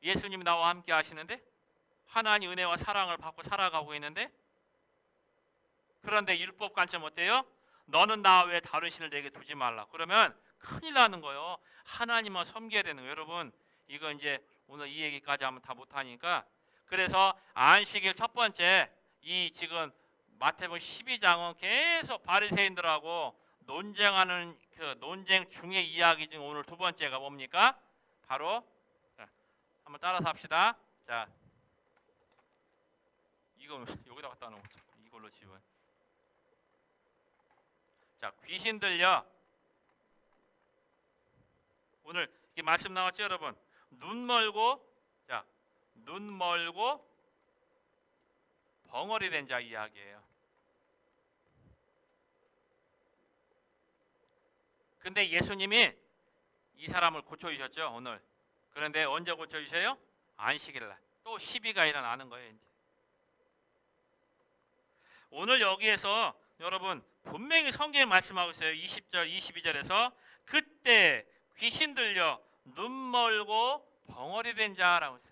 예수님이 나와 함께 하시는데, 하나님 은혜와 사랑을 받고 살아가고 있는데, 그런데 율법 관점 어때요? 너는 나 외에 다른 신을 내게 두지 말라. 그러면 큰일 나는 거예요. 하나님만 섬겨야 되는 거예요. 여러분, 이거 이제 오늘 이 얘기까지 하면 다 못하니까, 그래서 안식일 첫 번째, 이 지금 마태복음 12장은 계속 바리새인들하고 논쟁하는 그 논쟁 중의 이야기 중 오늘 두 번째가 뭡니까? 바로, 자, 한번 따라서 합시다. 자, 이거 여기다 갖다 놓고 이걸로 지워. 자, 귀신 들려. 오늘 이게 말씀 나왔죠, 여러분? 눈 멀고, 자, 눈 멀고 벙어리 된 자 이야기예요. 근데 예수님이 이 사람을 고쳐주셨죠, 오늘. 그런데 언제 고쳐주세요? 안식일 날. 또 시비가 일어나는 거예요, 이제. 오늘 여기에서 여러분 분명히 성경에 말씀하고 있어요. 20절, 22절에서 그때 귀신 들려 눈 멀고 벙어리 된 자라고 했어요.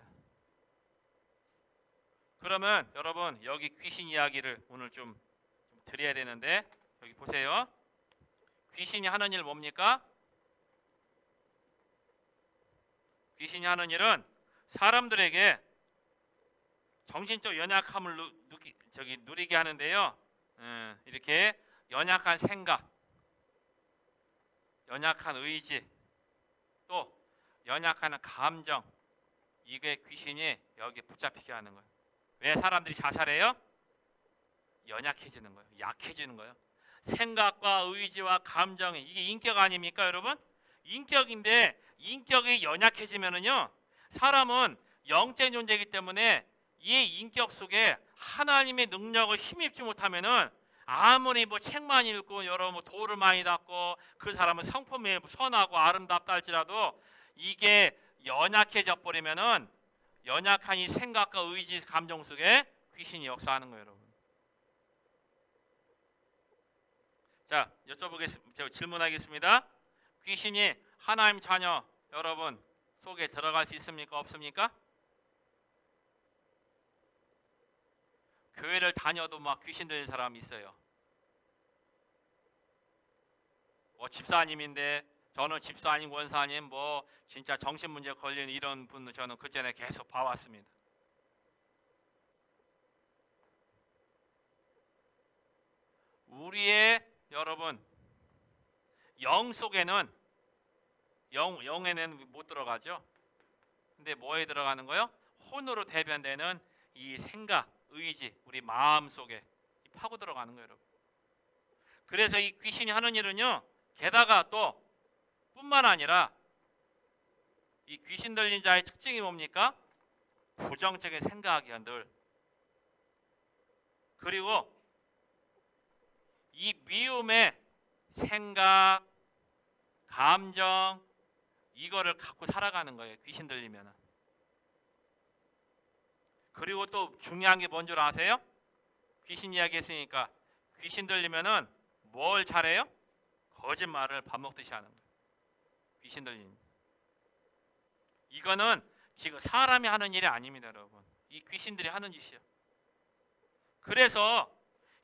그러면 여러분 여기 귀신 이야기를 오늘 좀 드려야 되는데, 여기 보세요. 귀신이 하는 일 뭡니까? 귀신이 하는 일은 사람들에게 정신적 연약함을 누리게 하는데요. 이렇게 연약한 생각, 연약한 의지, 또 연약한 감정, 이게 귀신이 여기 붙잡히게 하는 거예요. 왜 사람들이 자살해요? 연약해지는 거예요. 약해지는 거예요. 생각과 의지와 감정이, 이게 인격 아닙니까, 여러분? 인격인데 인격이 연약해지면은요, 사람은 영적 존재이기 때문에 이 인격 속에 하나님의 능력을 힘입지 못하면은 아무리 뭐 책만 읽고 여러 뭐 도를 많이 닦고 그 사람은 성품이 선하고 아름답다 할지라도 이게 연약해져 버리면은 연약한 이 생각과 의지, 감정 속에 귀신이 역사하는 거예요, 여러분. 자, 제가 질문하겠습니다. 귀신이 하나님 자녀 여러분 속에 들어갈 수 있습니까? 없습니까? 교회를 다녀도 막 귀신 들린 사람이 있어요. 집사님인데, 저는 집사님, 권사님, 뭐 진짜 정신 문제 걸린 이런 분 저는 그전에 계속 봐왔습니다. 우리의 여러분 영 속에는 영에는 못 들어가죠. 근데 뭐에 들어가는 거요? 혼으로 대변되는 이 생각, 의지, 우리 마음 속에 파고 들어가는 거예요, 여러분. 그래서 이 귀신이 하는 일은요, 게다가 또 뿐만 아니라 이 귀신 들린 자의 특징이 뭡니까? 부정적인 생각이야, 늘. 그리고 이 미움의 생각, 감정, 이거를 갖고 살아가는 거예요, 귀신 들리면은. 그리고 또 중요한 게 뭔 줄 아세요? 귀신 이야기 했으니까 귀신 들리면은 뭘 잘해요? 거짓말을 밥 먹듯이 하는 거예요. 귀신 들리는. 이거는 지금 사람이 하는 일이 아닙니다, 여러분. 이 귀신들이 하는 짓이에요. 그래서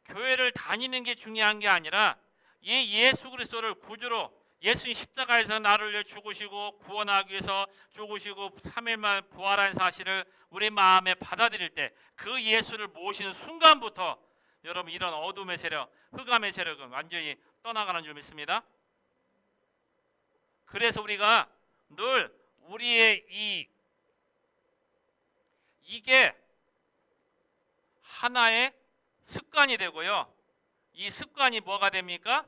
교회를 다니는 게 중요한 게 아니라 이 예수 그리스도를 구주로, 예수님 십자가에서 나를 위해 죽으시고 구원하기 위해서 죽으시고 3일 만 부활한 사실을 우리 마음에 받아들일 때 그 예수를 모시는 순간부터 여러분 이런 어둠의 세력, 흑암의 세력은 완전히 떠나가는 줄 믿습니다. 그래서 우리가 늘 우리의 이게 하나의 습관이 되고요. 이 습관이 뭐가 됩니까?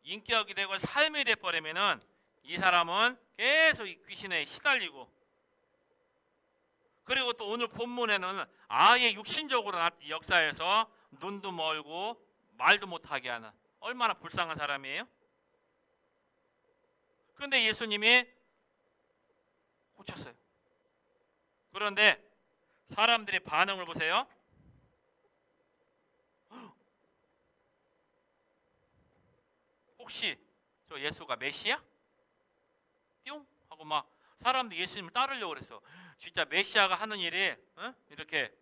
인격이 되고 삶이 돼버리면은 이 사람은 계속 이 귀신에 시달리고, 그리고 또 오늘 본문에는 아예 육신적으로 역사에서 눈도 멀고 말도 못하게 하는, 얼마나 불쌍한 사람이에요? 그런데 예수님이 고쳤어요. 그런데 사람들의 반응을 보세요. 혹시 저 예수가 메시아? 뿅 하고 막 사람들이 예수님을 따르려고 그랬어. 진짜 메시아가 하는 일이 이렇게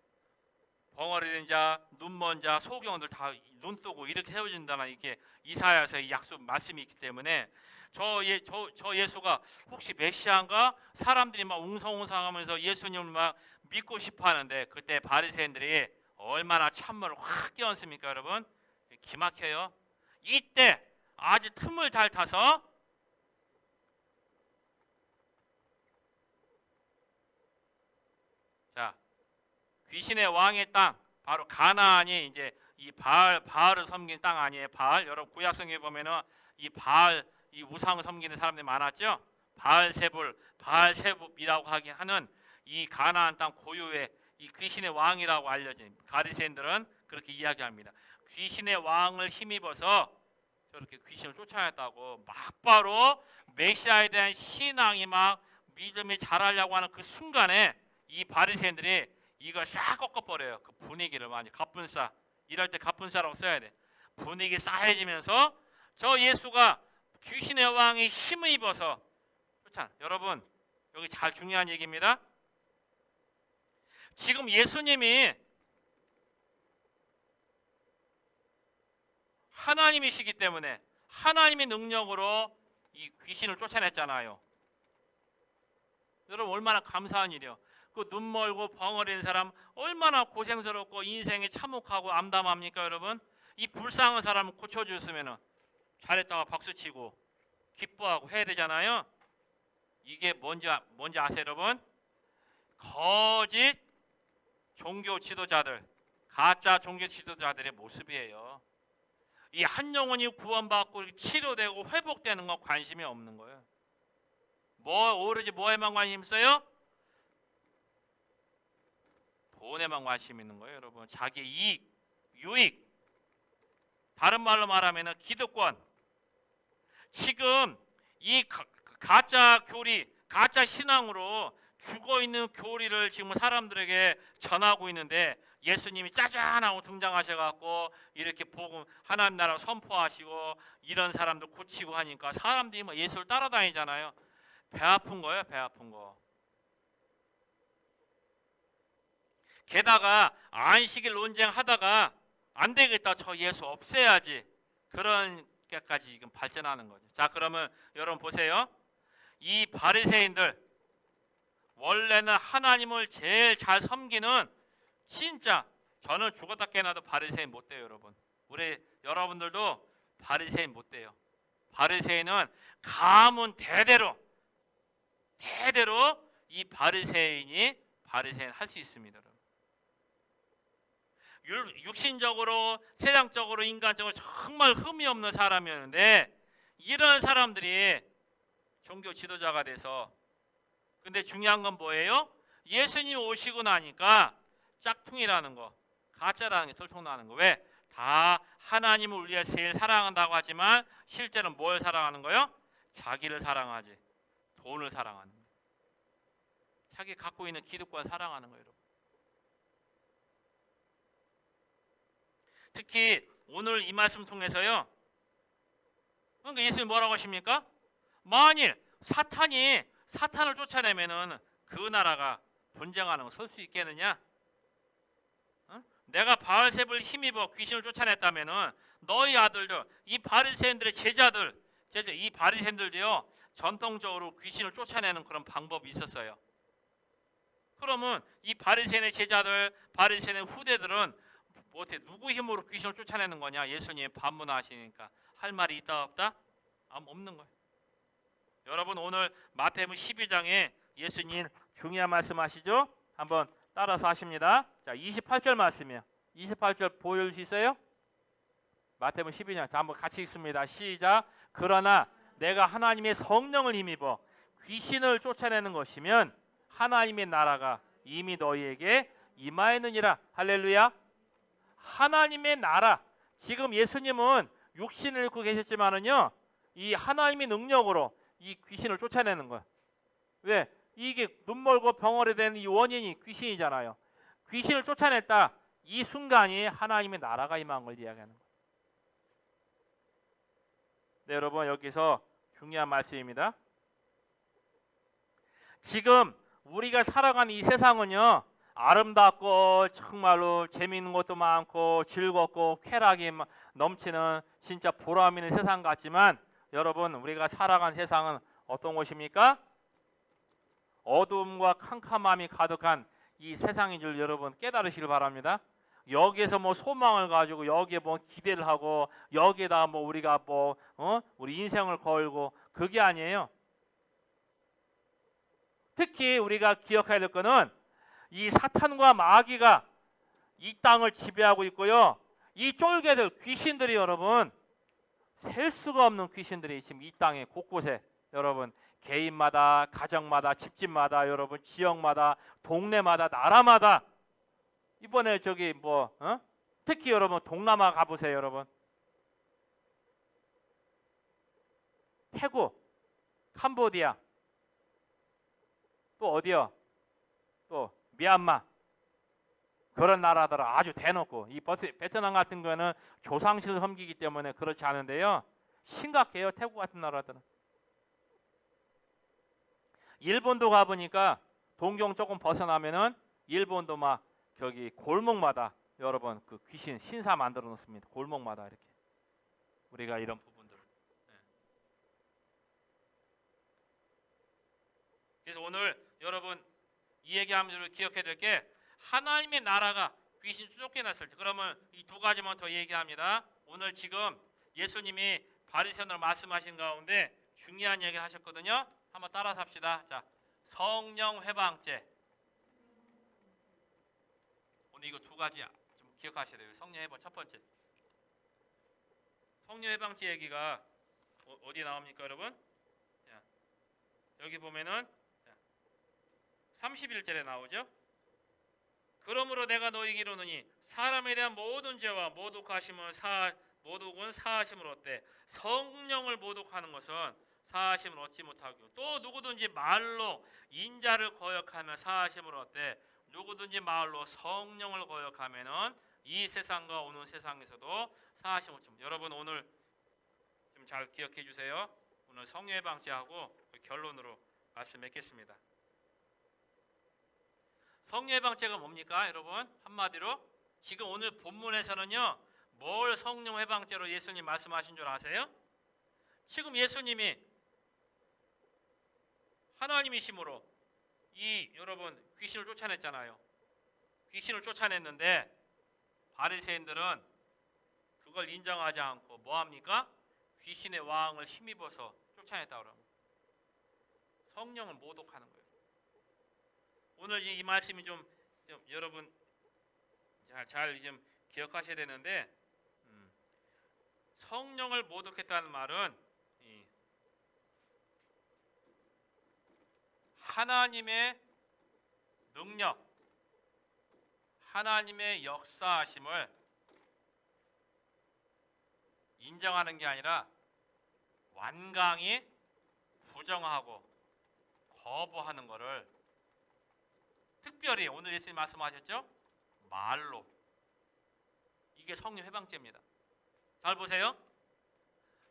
벙어리 된 자, 눈먼 자, 소경들 다 눈 뜨고 이렇게 세워진다는 이게 이사야서의 약속 말씀이 있기 때문에 저 예수가 혹시 메시아인가? 사람들이 막 웅성웅성하면서 예수님을 막 믿고 싶어하는데 그때 바리새인들이 얼마나 찬물을 확 끼얹습니까, 여러분? 기막혀요. 이때 아주 틈을 잘 타서 자 귀신의 왕의 땅 바로 가나안이 이제 이 바알을 섬긴 땅 아니에요. 바알 여러분 구약 성경에 보면은 이 바알 이 우상 섬기는 사람들이 많았죠. 바알세불이라고 하는 이 가나안 땅 고유의 이 귀신의 왕이라고 알려진 바리새인들은 그렇게 이야기합니다. 귀신의 왕을 힘입어서 저렇게 귀신을 쫓아냈다고 막바로 메시아에 대한 신앙이 막 믿음이 자라려고 하는 그 순간에 이 바리새인들이 이걸 싹 꺾어버려요. 그 분위기를 많이 갑분싸 이럴 때 갑분싸라고 써야 돼. 분위기 싸해지면서 저 예수가 귀신의 왕이 힘을 입어서 그렇잖아. 여러분 여기 잘 중요한 얘기입니다. 지금 예수님이 하나님이시기 때문에 하나님의 능력으로 이 귀신을 쫓아냈잖아요. 여러분 얼마나 감사한 일이요. 그 눈 멀고 벙어리는 사람 얼마나 고생스럽고 인생이 참혹하고 암담합니까, 여러분? 이 불쌍한 사람을 고쳐주셨으면 잘했다가 박수치고 기뻐하고 해야 되잖아요. 이게 뭔지 아세요, 여러분? 거짓 종교 지도자들, 가짜 종교 지도자들의 모습이에요. 이 한 영혼이 구원받고 치료되고 회복되는 건 관심이 없는 거예요. 오로지 뭐에만 관심 있어요? 돈에만 관심 있는 거예요, 여러분. 자기 이익, 유익. 다른 말로 말하면 기득권. 지금 이 가짜 교리, 가짜 신앙으로 죽어있는 교리를 지금 사람들에게 전하고 있는데 예수님이 짜잔 하고 등장하셔갖고 이렇게 복음 하나님 나라 선포하시고 이런 사람들 고치고 하니까 사람들이 뭐 예수를 따라다니잖아요. 배 아픈 거예요, 배 아픈 거. 게다가 안식일 논쟁하다가 안 되겠다, 저 예수 없애야지. 그런 게까지 지금 발전하는 거죠. 자, 그러면 여러분 보세요. 이 바리새인들 원래는 하나님을 제일 잘 섬기는 진짜 저는 죽었다 깨나도 바리새인 못 돼요, 여러분. 우리 여러분들도 바리새인 못 돼요. 바리새인은 가문 대대로 이 바리새인 할 수 있습니다, 여러분. 육신적으로 세상적으로 인간적으로 정말 흠이 없는 사람이었는데 이런 사람들이 종교 지도자가 돼서 근데 중요한 건 뭐예요? 예수님 오시고 나니까 짝퉁이라는 거, 가짜라는 게 들통나는 거. 왜? 다 하나님을 우리가 제일 사랑한다고 하지만 실제는 뭘 사랑하는 거예요? 자기를 사랑하지, 돈을 사랑하는 거예요. 자기 갖고 있는 기득권 사랑하는 거예요, 여러분. 특히 오늘 이 말씀 통해서요. 그러니까 예수님 뭐라고 하십니까? 만일 사탄을 쫓아내면은 그 나라가 분쟁하는 거 설 수 있겠느냐? 내가 바알세불 힘입어 귀신을 쫓아냈다면은 너희 아들들, 이 바리새인들의 제자들, 이 바리새인들도요 전통적으로 귀신을 쫓아내는 그런 방법이 있었어요. 그러면 이 바리새인의 제자들, 바리새인의 후대들은 어떻게 누구 힘으로 귀신을 쫓아내는 거냐? 예수님 반문하시니까 할 말이 있다 없다? 없는 거예요. 여러분 오늘 마태복음 12장에 예수님 중요한 말씀하시죠? 한번 따라서 하십니다. 자, 28절 말씀이에요. 28절 보여줄 수 있어요? 마태복음 12장. 자, 한번 같이 읽습니다. 시작. 그러나 내가 하나님의 성령을 힘입어 귀신을 쫓아내는 것이면 하나님의 나라가 이미 너희에게 임하였느니라. 할렐루야. 하나님의 나라. 지금 예수님은 육신을 입고 계셨지만은요, 이 하나님의 능력으로 이 귀신을 쫓아내는 거야. 왜? 이게 눈멀고 병어리 된 이 원인이 귀신이잖아요. 귀신을 쫓아냈다. 이 순간이 하나님의 나라가 임한 걸 이야기하는 거예요. 네, 여러분 여기서 중요한 말씀입니다. 지금 우리가 살아가는 이 세상은요, 아름답고 정말로 재미있는 것도 많고 즐겁고 쾌락이 넘치는 진짜 보람 있는 세상 같지만, 여러분 우리가 살아가는 세상은 어떤 곳입니까? 어둠과 캄캄함이 가득한 이 세상인 줄 여러분 깨달으시길 바랍니다. 여기에서 뭐 소망을 가지고 여기에 뭐 기대를 하고 여기에다 뭐 우리가 뭐 우리 인생을 걸고 그게 아니에요. 특히 우리가 기억해야 될 거는 이 사탄과 마귀가 이 땅을 지배하고 있고요. 이 쫄개들 귀신들이 여러분 셀 수가 없는 귀신들이 지금 이 땅에 곳곳에 여러분 개인마다 가정마다 집집마다 여러분 지역마다 동네마다 나라마다 이번에 저기 뭐 특히 여러분 동남아 가보세요. 여러분 태국, 캄보디아, 또 어디요? 또 미얀마 그런 나라들 아주 대놓고 이 베트남 같은 거는 조상실 섬기기 때문에 그렇지 않은데요. 심각해요. 태국 같은 나라들은. 일본도 가보니까 동경 조금 벗어나면은 일본도 막 저기 골목마다 여러분 그 귀신 신사 만들어 놓습니다. 골목마다 이렇게 우리가 이런 부분들. 네. 그래서 오늘 여러분 이 얘기하면서 기억해야 될 게 하나님의 나라가 귀신 쫓겨났을 때 그러면 이 두 가지만 더 얘기합니다. 오늘 지금 예수님이 바리새인으로 말씀하신 가운데 중요한 얘기 하셨거든요. 한번 따라서 합시다. 자, 성령 회방죄. 오늘 이거 두 가지 좀 기억하셔야 돼요. 성령 회방 첫 번째. 성령 회방죄 얘기가 어디 나옵니까, 여러분? 자, 여기 보면은 31절에 나오죠. 그러므로 내가 너희에게 이르노니 사람에 대한 모든 죄와 모독하심을 모독은 사하심을 얻되 성령을 모독하는 것은 사하심을 얻지 못하고 또 누구든지 말로 인자를 거역하면 사하심을 얻되 누구든지 말로 성령을 거역하면은 이 세상과 오는 세상에서도 사하심을 얻지 못합니다. 여러분 오늘 좀 잘 기억해 주세요. 오늘 성령 회방죄하고 결론으로 말씀 맺겠습니다. 성령 회방죄가 뭡니까, 여러분? 한마디로 지금 오늘 본문에서는요, 뭘 성령 회방죄로 예수님 말씀하신 줄 아세요? 지금 예수님이 하나님이심으로 이 여러분 귀신을 쫓아냈잖아요. 귀신을 쫓아냈는데 바리새인들은 그걸 인정하지 않고 뭐 합니까? 귀신의 왕을 힘입어서 쫓아냈다 그러면 성령을 모독하는 거예요. 오늘 이 말씀이 좀 여러분 잘 좀 기억하셔야 되는데 성령을 모독했다는 말은 하나님의 능력, 하나님의 역사하심을 인정하는 게 아니라 완강히 부정하고 거부하는 것을 특별히 오늘 예수님 말씀하셨죠? 말로. 이게 성령 회방죄입니다. 잘 보세요.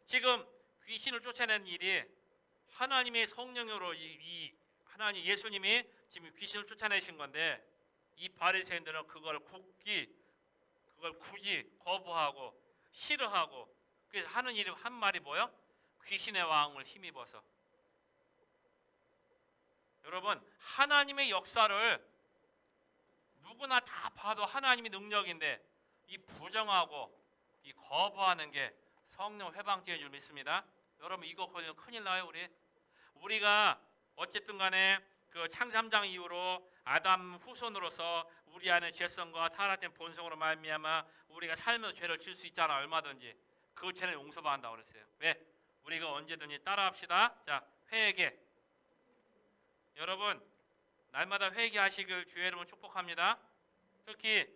지금 귀신을 쫓아낸 일이 하나님의 성령으로 이 하나님 예수님이 지금 귀신을 쫓아내신 건데 이 바리새인들은 그걸 굳이 거부하고 싫어하고 그래서 하는 일이 한 말이 뭐요? 귀신의 왕을 힘입어서. 여러분 하나님의 역사를 누구나 다 봐도 하나님의 능력인데 이 부정하고 이 거부하는 게 성령 회방죄인 줄 믿습니다. 여러분 이거 걸리면 큰일 나요. 우리가 어쨌든 간에 그 창세 3장 이후로 아담 후손으로서 우리 안에 죄성과 타락된 본성으로 말미암아 우리가 살면서 죄를 질 수 있잖아. 얼마든지 그 죄는 용서받는다고 그랬어요. 왜? 우리가 언제든지 따라합시다. 자, 회개. 여러분 날마다 회개하시길 주의 이름으로 축복합니다. 특히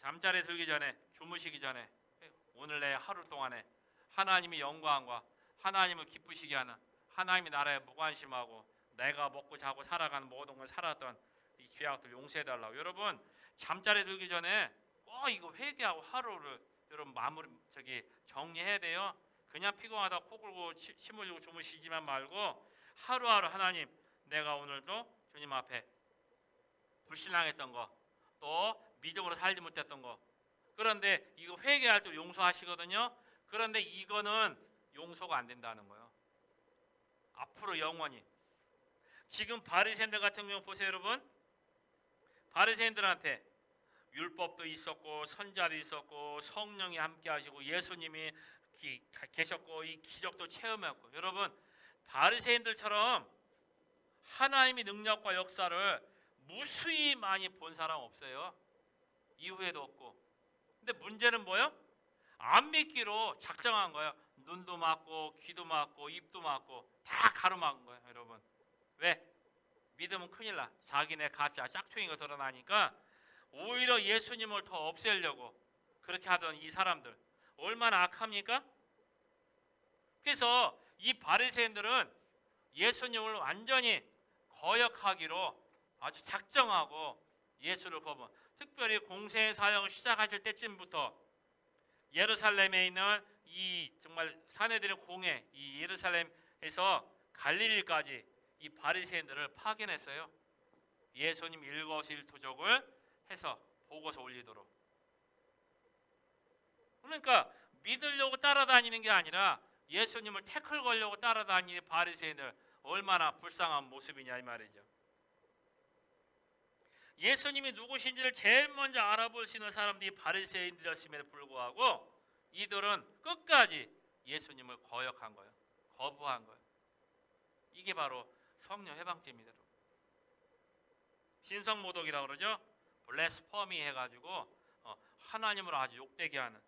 잠자리에 들기 전에 주무시기 전에 오늘 내 하루 동안에 하나님의 영광과 하나님을 기쁘시게 하는 하나님의 나라에 무관심하고 내가 먹고 자고 살아가는 모든 걸 살았던 이 죄악들 용서해달라고. 여러분 잠자리에 들기 전에 꼭 이거 회개하고 하루를 여러분 정리해야 돼요. 그냥 피곤하다 코 골고 침 흘리고 주무시지만 말고 하루하루 하나님, 내가 오늘도 주님 앞에 불신앙했던 거, 또 믿음으로 살지 못했던 거, 그런데 이거 회개할 때 용서하시거든요. 그런데 이거는 용서가 안 된다는 거예요. 앞으로 영원히. 지금 바리새인들 같은 경우 보세요, 여러분. 바리새인들한테 율법도 있었고 선자도 있었고 성령이 함께 하시고 예수님이 계셨고 이 기적도 체험했고, 여러분 바리새인들처럼 하나님의 능력과 역사를 무수히 많이 본 사람 없어요. 이후에도 없고. 근데 문제는 뭐예요? 안 믿기로 작정한 거예요. 눈도 막고 귀도 막고 입도 막고 다 가로막은 거예요, 여러분. 왜? 믿으면 큰일 나. 자기네 가짜 짝퉁이가 드러나니까 오히려 예수님을 더 없애려고 그렇게 하던 이 사람들 얼마나 악합니까? 그래서 이 바리새인들은 예수님을 완전히 거역하기로 아주 작정하고 예수를 거부. 특별히 공생의 사역을 시작하실 때쯤부터 예루살렘에 있는 이 정말 사내들의 공회, 이 예루살렘에서 갈릴리까지 이 바리새인들을 파견했어요. 예수님 일거수일투족을 해서 보고서 올리도록. 그러니까 믿으려고 따라다니는 게 아니라 예수님을 태클 걸려고 따라다니는 바리새인들 얼마나 불쌍한 모습이냐 이 말이죠. 예수님이 누구신지를 제일 먼저 알아볼 수 있는 사람들이 바리새인들이었음에도 불구하고 이들은 끝까지 예수님을 거역한 거예요. 거부한 거예요. 이게 바로 성령 해방죄입니다. 신성모독이라고 그러죠. 블레스퍼미 해가지고 하나님을 아주 욕되게 하는.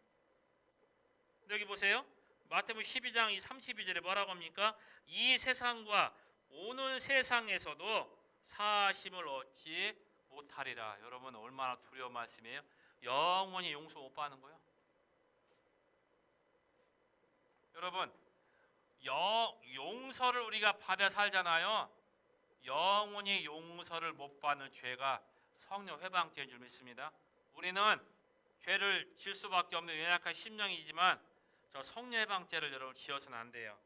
여기 보세요. 마태복음 12장 32절에 뭐라고 합니까? 이 세상과 오는 세상에서도 사심을 얻지 못하리라. 여러분 얼마나 두려운 말씀이에요. 영원히 용서 못 받는 거예요. 여러분 용서를 우리가 받아 살잖아요. 영원히 용서를 못 받는 죄가 성령 회방죄인 줄 믿습니다. 우리는 죄를 질 수밖에 없는 연약한 심령이지만 저 성령 회방죄를 여러분 지어서는 안 돼요.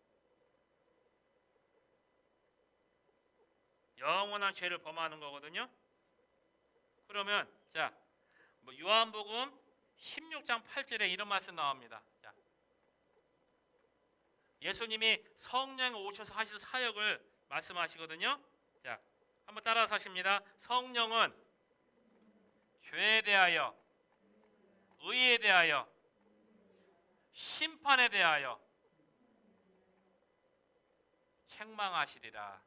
영원한 죄를 범하는 거거든요. 그러면 자, 요한복음 16장 8절에 이런 말씀 나옵니다. 자, 예수님이 성령이 오셔서 하실 사역을 말씀하시거든요. 자, 한번 따라서 하십니다. 성령은 죄에 대하여, 의에 대하여, 심판에 대하여 책망하시리라.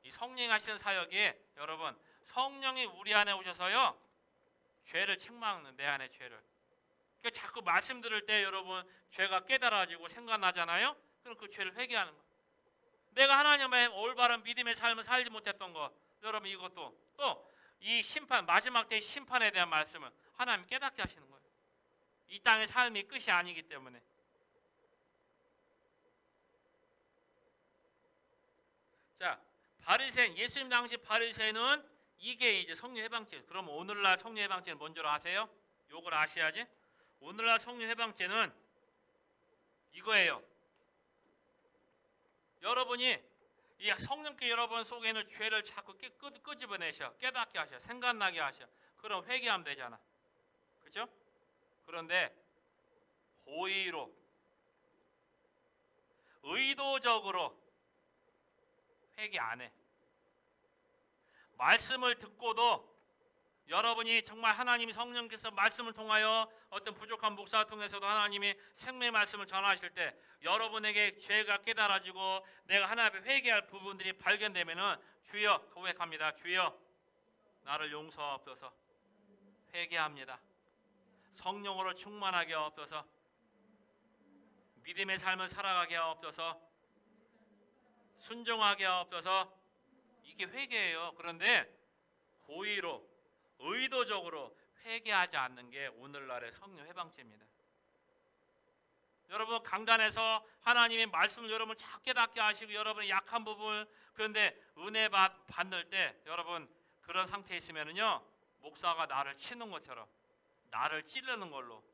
이 성령이 하시는 사역이 여러분 성령이 우리 안에 오셔서요 죄를 책망하는, 내 안의 죄를. 그러니까 자꾸 말씀 들을 때 여러분 죄가 깨달아지고 생각나잖아요. 그럼 그 죄를 회개하는 거예요. 내가 하나님의 올바른 믿음의 삶을 살지 못했던 거, 여러분 이것도 또 이 심판, 마지막 때의 심판에 대한 말씀을 하나님 깨닫게 하시는 거예요. 이 땅의 삶이 끝이 아니기 때문에. 자, 바리새인, 예수님 당시 바리새인은 이게 이제 성령 해방죄. 그럼 오늘날 성령 해방죄는 뭔지 아세요? 요걸 아셔야지. 오늘날 성령 해방죄는 이거예요. 여러분이 이 성령께 여러분 속에 있는 죄를 자꾸 끄집어내셔, 깨닫게 하셔, 생각나게 하셔. 그럼 회개하면 되잖아. 그렇죠? 그런데 고의로, 의도적으로 회개 안 해. 말씀을 듣고도 여러분이 정말 하나님이 성령께서 말씀을 통하여 어떤 부족한 목사를 통해서도 하나님이 생명의 말씀을 전하실 때 여러분에게 죄가 깨달아지고 내가 하나님 앞에 회개할 부분들이 발견되면은 주여 고백합니다. 주여 나를 용서하옵소서. 회개합니다. 성령으로 충만하게 하옵소서. 믿음의 삶을 살아가게 하옵소서. 순종하게 하옵소서. 이게 회개예요. 그런데 고의로 의도적으로 회개하지 않는 게 오늘날의 성령 해방죄입니다. 여러분 강단에서 하나님의 말씀을 여러분 자꾸 깨닫게 하시고 여러분의 약한 부분, 그런데 은혜 받을 때 여러분 그런 상태에 있으면은요 목사가 나를 치는 것처럼 나를 찌르는 걸로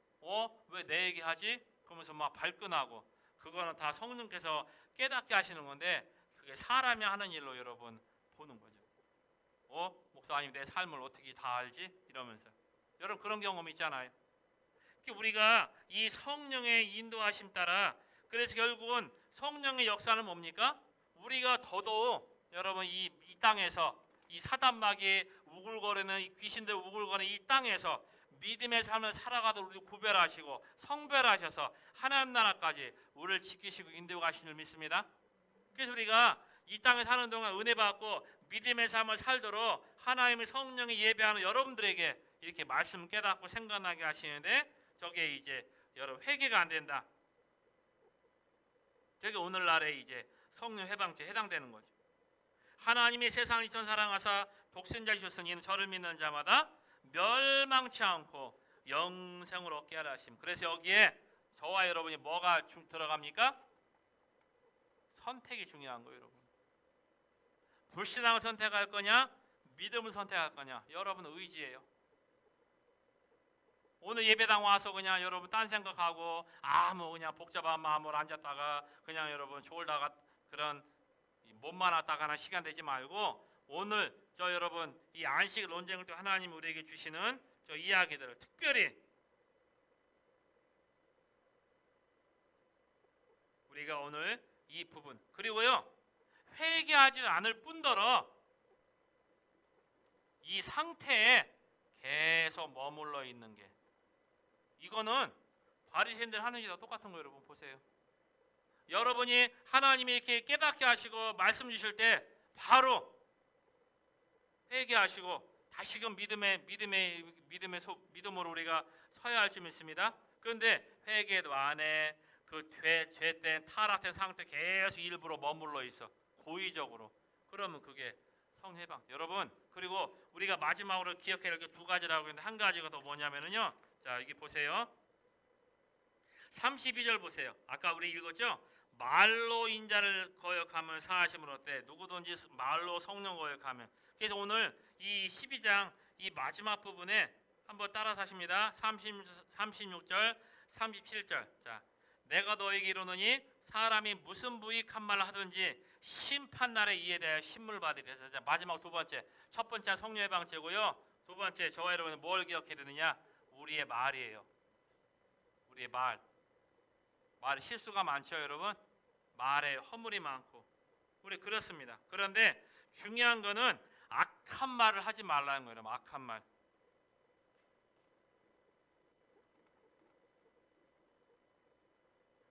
왜 내 얘기 하지? 그러면서 막 발끈하고 그거는 다 성령께서 깨닫게 하시는 건데 그게 사람이 하는 일로 여러분 보는 거죠. 목사님 내 삶을 어떻게 다 알지? 이러면서 여러분 그런 경험 있잖아요. 우리가 이 성령의 인도하심 따라 그래서 결국은 성령의 역사는 뭡니까? 우리가 더더욱 여러분 이 땅에서 이 사단마귀 우글거리는 이 귀신들 우글거리는 이 땅에서 믿음의 삶을 살아가도록 우리 구별하시고 성별하셔서 하나님 나라까지 우리를 지키시고 인도하시는 줄 믿습니다. 그래서 우리가 이 땅에 사는 동안 은혜 받고 믿음의 삶을 살도록 하나님의 성령이 예배하는 여러분들에게 이렇게 말씀 깨닫고 생각나게 하시는데 저게 이제 여러분 회개가 안 된다. 저게 오늘날에 이제 성령 해방죄에 해당되는 거죠. 하나님이 세상을 이처럼 사랑하사 독생자 주셨으니 이는 저를 믿는 자마다 멸망치 않고 영생을 얻게 하라 하심. 그래서 여기에 저와 여러분이 뭐가 들어갑니까? 선택이 중요한 거예요, 여러분. 불신앙을 선택할 거냐, 믿음을 선택할 거냐, 여러분 의지예요. 오늘 예배당 와서 그냥 여러분 딴 생각하고 뭐 그냥 복잡한 마음으로 앉았다가 그냥 여러분 졸다가 그런 몸만 왔다가나 시간 되지 말고 오늘 저 여러분 이 안식 논쟁을 또 하나님 우리에게 주시는 저 이야기들을 특별히 우리가 오늘 이 부분 그리고요 회개하지 않을 뿐더러 이 상태에 계속 머물러 있는 게 이거는 바리새인들 하는 일과 똑같은 거 여러분 보세요. 여러분이 하나님이 이렇게 깨닫게 하시고 말씀 주실 때 바로 회개하시고 다시금 믿음으로 우리가 서야 할 줄 믿습니다. 그런데 회개도 안 해. 그 죄된 타락된 상태 계속 일부러 머물러 있어. 고의적으로. 그러면 그게 성해방. 여러분 그리고 우리가 마지막으로 기억해야 할 게 두 가지라고 했는데 한 가지가 더 뭐냐면요. 자 여기 보세요. 32절 보세요. 아까 우리 읽었죠? 말로 인자를 거역하면 사하심을 얻되 누구든지 말로 성령 거역하면. 그래서 오늘 이 12장 이 마지막 부분에 한번 따라서 하십니다. 36절 37절. 자, 내가 너에게 이르노니 사람이 무슨 부익한 말을 하든지 심판날에 이에 대하여 신문을 받으리라. 자, 마지막 두 번째. 첫 번째 성령 해방죄고요. 두 번째 저와 여러분은 뭘 기억해야 되느냐? 우리의 말이에요. 우리의 말. 말 실수가 많죠, 여러분. 말에 허물이 많고 우리 그렇습니다. 그런데 중요한 거는 악한 말을 하지 말라는 거예요. 여러분. 악한 말.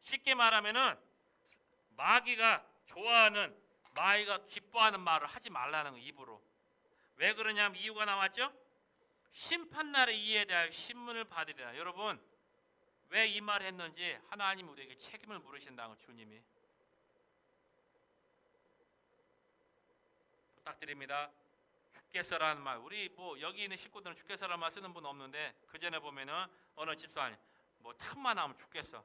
쉽게 말하면은 마귀가 좋아하는 마귀가 기뻐하는 말을 하지 말라는 거 입으로. 왜 그러냐면 이유가 나왔죠. 심판날에 이에 대하여 신문을 받으리라. 여러분 왜 이 말을 했는지 하나님 우리에게 책임을 물으신다는 주님이. 부탁드립니다. 죽겠어라는 말. 우리 뭐 여기 있는 식구들은 죽겠어라는 말 쓰는 분 없는데 그 전에 보면은 어느 집사님 뭐 틈만 나면 죽겠어.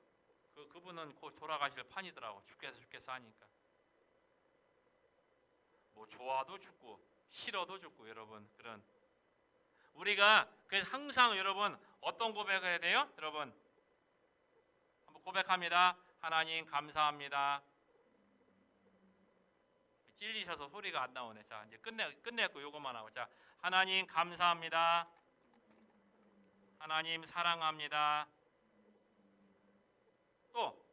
그분은 곧 돌아가실 판이더라고. 죽겠어 하니까. 뭐 좋아도 죽고 싫어도 죽고 여러분 그런. 우리가 그래서 항상 여러분 어떤 고백을 해야 돼요? 여러분 한번 고백합니다. 하나님 감사합니다. 찔리셔서 소리가 안 나오네. 자 이제 끝냈고 요것만 하고. 자 하나님 감사합니다. 하나님 사랑합니다. 또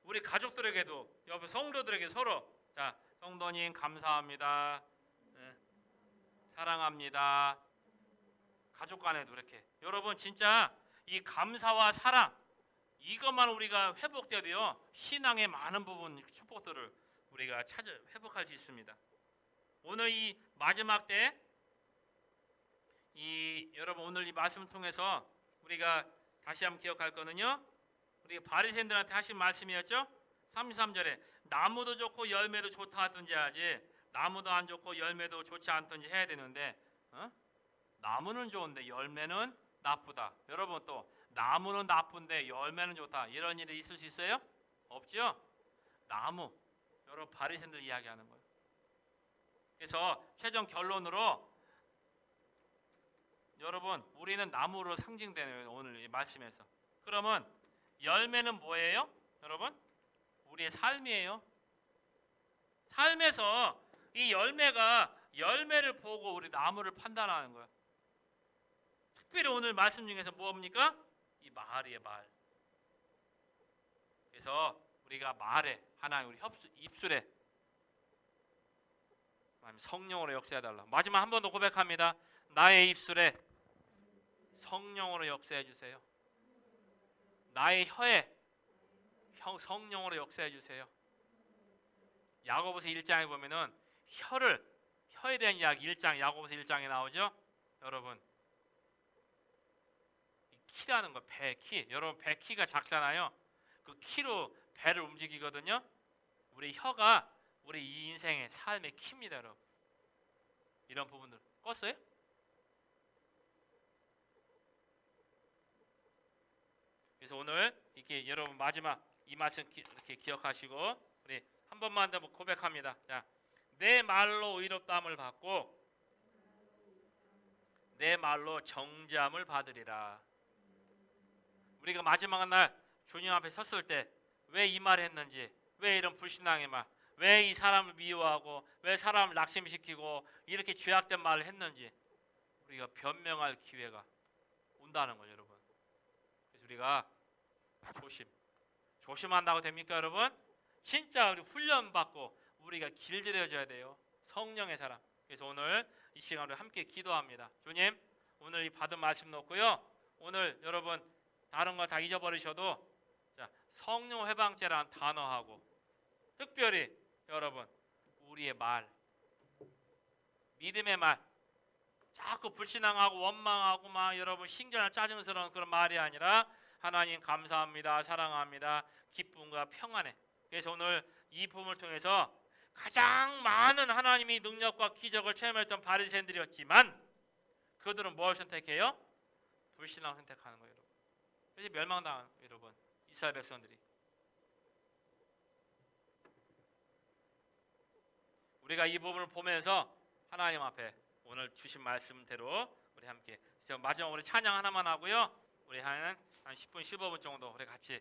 우리 가족들에게도 옆에 성도들에게 서로 자 성도님 감사합니다. 네. 사랑합니다. 가족 간에도 이렇게. 여러분 진짜 이 감사와 사랑 이것만 우리가 회복돼도요 신앙의 많은 부분 축복들을 우리가 회복할 수 있습니다. 오늘 이 마지막 때 여러분 오늘 이 말씀을 통해서 우리가 다시 한번 기억할 거는요. 우리 바리새인들한테 하신 말씀이었죠. 33절에 나무도 좋고 열매도 좋다 하든지 하지 나무도 안 좋고 열매도 좋지 않든지 해야 되는데 나무는 좋은데 열매는 나쁘다. 여러분 또 나무는 나쁜데 열매는 좋다. 이런 일이 있을 수 있어요? 없죠? 나무. 여러분 바리새인들 이야기하는 거예요. 그래서 최종 결론으로 여러분 우리는 나무로 상징되는 오늘 이 말씀에서. 그러면 열매는 뭐예요? 여러분, 우리의 삶이에요. 삶에서 이 열매를 보고 우리 나무를 판단하는 거예요. 특별히 오늘 말씀 중에서 뭡니까? 이 말이에요, 말. 그래서 우리가 말에 하나님 우리 입술에 성령으로 역사해달라. 마지막 한 번 더 고백합니다. 나의 입술에 성령으로 역사해 주세요. 나의 혀에 성령으로 역사해 주세요. 야고보서 1장에 보면은 혀에 대한 이야기 1장 야고보서 1장에 나오죠. 여러분, 키라는 거, 키. 여러분, 배 키가 작잖아요. 그 키로 배를 움직이거든요. 우리 혀가 우리 이 인생의 삶의 키입니다, 여러분. 이런 부분들 껐어요? 그래서 오늘 이렇게 여러분 마지막 이 말씀 이렇게 기억하시고 우리 한 번만 더 고백합니다. 자, 내 말로 의롭다함을 받고 내 말로 정죄함을 받으리라. 우리가 마지막 날 주님 앞에 섰을 때 왜 이 말을 했는지, 왜 이런 불신앙의 말, 왜 이 사람을 미워하고 왜 사람을 낙심시키고 이렇게 죄악된 말을 했는지 우리가 변명할 기회가 온다는 거예요, 여러분. 그래서 우리가 조심한다고 됩니까, 여러분? 진짜 우리 훈련받고 우리가 길들여져야 돼요. 성령의 사람. 그래서 오늘 이 시간으로 함께 기도합니다. 주님, 오늘 이 받은 말씀 놓고요. 오늘 여러분 다른 거 다 잊어버리셔도 자, 성령 회방죄라는 단어하고 특별히 여러분 우리의 말, 믿음의 말, 자꾸 불신앙하고 원망하고 막 여러분 신경을 짜증스러운 그런 말이 아니라 하나님 감사합니다, 사랑합니다, 기쁨과 평안에. 그래서 오늘 이 부분을 통해서 가장 많은 하나님의 능력과 기적을 체험했던 바리새인들이었지만 그들은 뭘 선택해요? 불신앙을 선택하는 거예요, 여러분. 그래서 멸망당한 여러분 이스라엘 백성들이. 우리가 이 부분을 보면서 하나님 앞에 오늘 주신 말씀대로 우리 함께 마지막으로 찬양 하나만 하고요. 우리 한 10분 15분 정도 우리 같이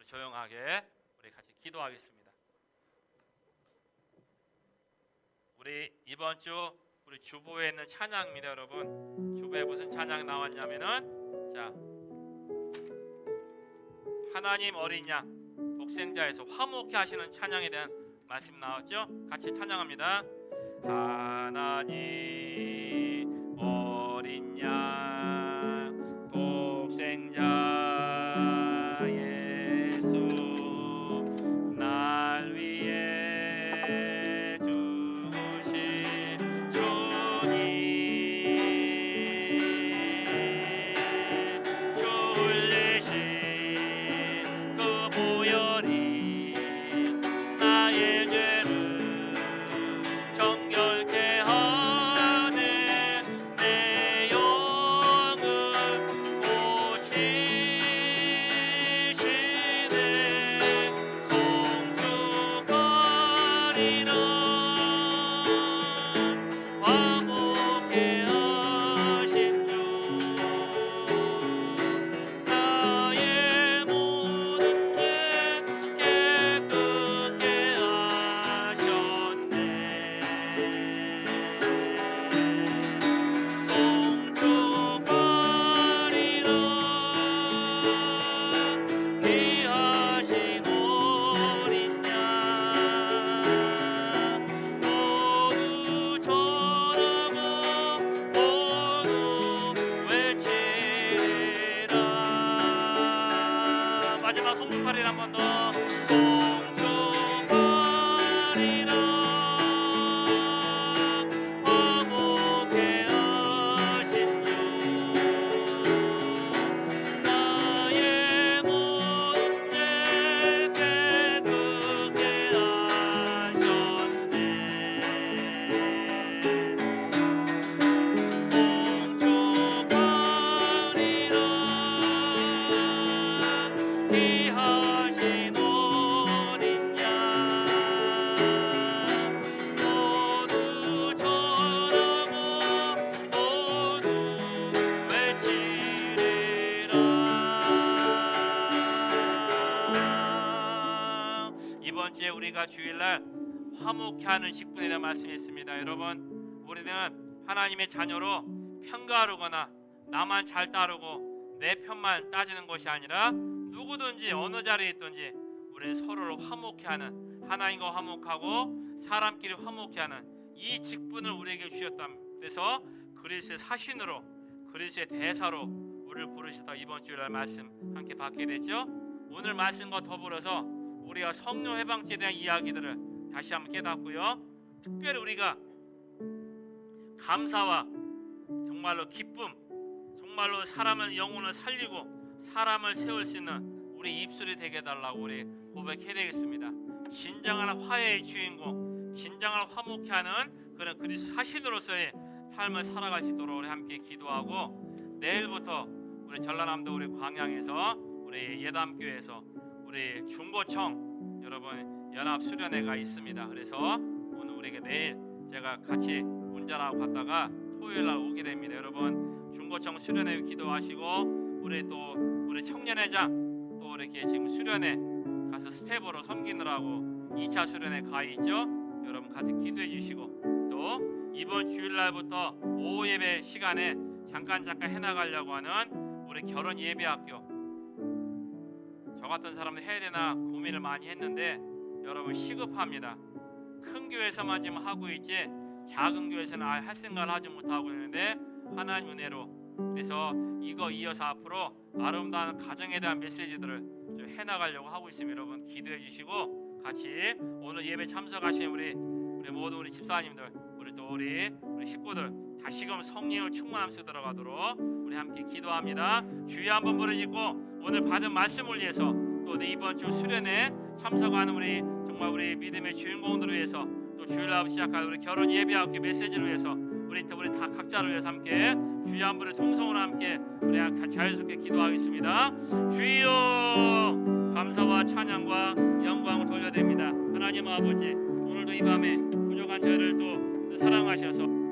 조용하게 우리 같이 기도하겠습니다. 우리 이번 주 우리 주보에 있는 찬양입니다, 여러분. 주보에 무슨 찬양이 나왔냐면은 자, 하나님 어린 양 독생자에서 화목케 하시는 찬양에 대한 말씀 나왔죠? 같이 찬양합니다. 하나님 어린 양 독생자 예수 날 위해 죽으신 주님 주 흘리신 그 보혈이 나의 죄를 정결케 하네 내 이번 주에 우리가 주일날 화목케 하는 직분에 대한 말씀이 있습니다. 여러분, 우리는 하나님의 자녀로 평가하거나 나만 잘 따르고 내 편만 따지는 것이 아니라 누구든지 어느 자리에 있든지 우리는 서로를 화목케 하는, 하나님과 화목하고 사람끼리 화목케 하는 이 직분을 우리에게 주셨다. 그래서 그리스도의 사신으로, 그리스도의 대사로 우리를 부르셔서 이번 주일날 말씀 함께 받게 됐죠. 오늘 말씀과 더불어서 우리가 성령 회방죄에 대한 이야기들을 다시 한번 깨닫고요. 특별히 우리가 감사와 정말로 기쁨, 정말로 사람의 영혼을 살리고 사람을 세울 수 있는 우리 입술이 되게 해달라고 우리 고백해야 되겠습니다. 진정한 화해의 주인공, 진정한 화목케 하는 그런 그리스도 사신으로서의 삶을 살아갈 수 있도록 우리 함께 기도하고, 내일부터 우리 전라남도 우리 광양에서 우리 예담교회에서 우리 중고청 여러분 연합 수련회가 있습니다. 그래서 오늘 우리에게 내일 제가 같이 운전하고 갔다가 토요일 날 오게 됩니다. 여러분 중고청 수련회 기도하시고, 우리 청년회장 또 이렇게 지금 수련회 가서 스텝으로 섬기느라고 2차 수련회 가 있죠. 여러분 같이 기도해 주시고, 또 이번 주일날부터 오후 예배 시간에 잠깐 해나가려고 하는 우리 결혼 예배학교, 저 같은 사람은 해야 되나 고민을 많이 했는데 여러분 시급합니다. 큰 교회에서만 지금 하고 있지 작은 교회에서는 아예 할 생각을 하지 못하고 있는데 하나님 은혜로, 그래서 이거 이어서 앞으로 아름다운 가정에 대한 메시지들을 좀 해나가려고 하고 있습니다. 여러분 기도해 주시고 같이 오늘 예배 참석하신 우리 모든 우리 집사님들, 우리 식구들 다시금 성령을 충만함으로 들어가도록 우리 함께 기도합니다. 주여 한번 부르짖고 오늘 받은 말씀을 위해서, 또 이번 주 수련회 참석하는 우리 믿음의 주인공들을 위해서, 또 주일날 시작할 우리 결혼 예배학교 메시지를 위해서, 우리 다 각자를 위해서 함께 주여 한 분의 통성으로 함께 우리 자연스럽게 기도하겠습니다. 주여 감사와 찬양과 영광을 돌려드립니다. 하나님 아버지, 오늘도 이 밤에 부족한 저희를 또 사랑하셔서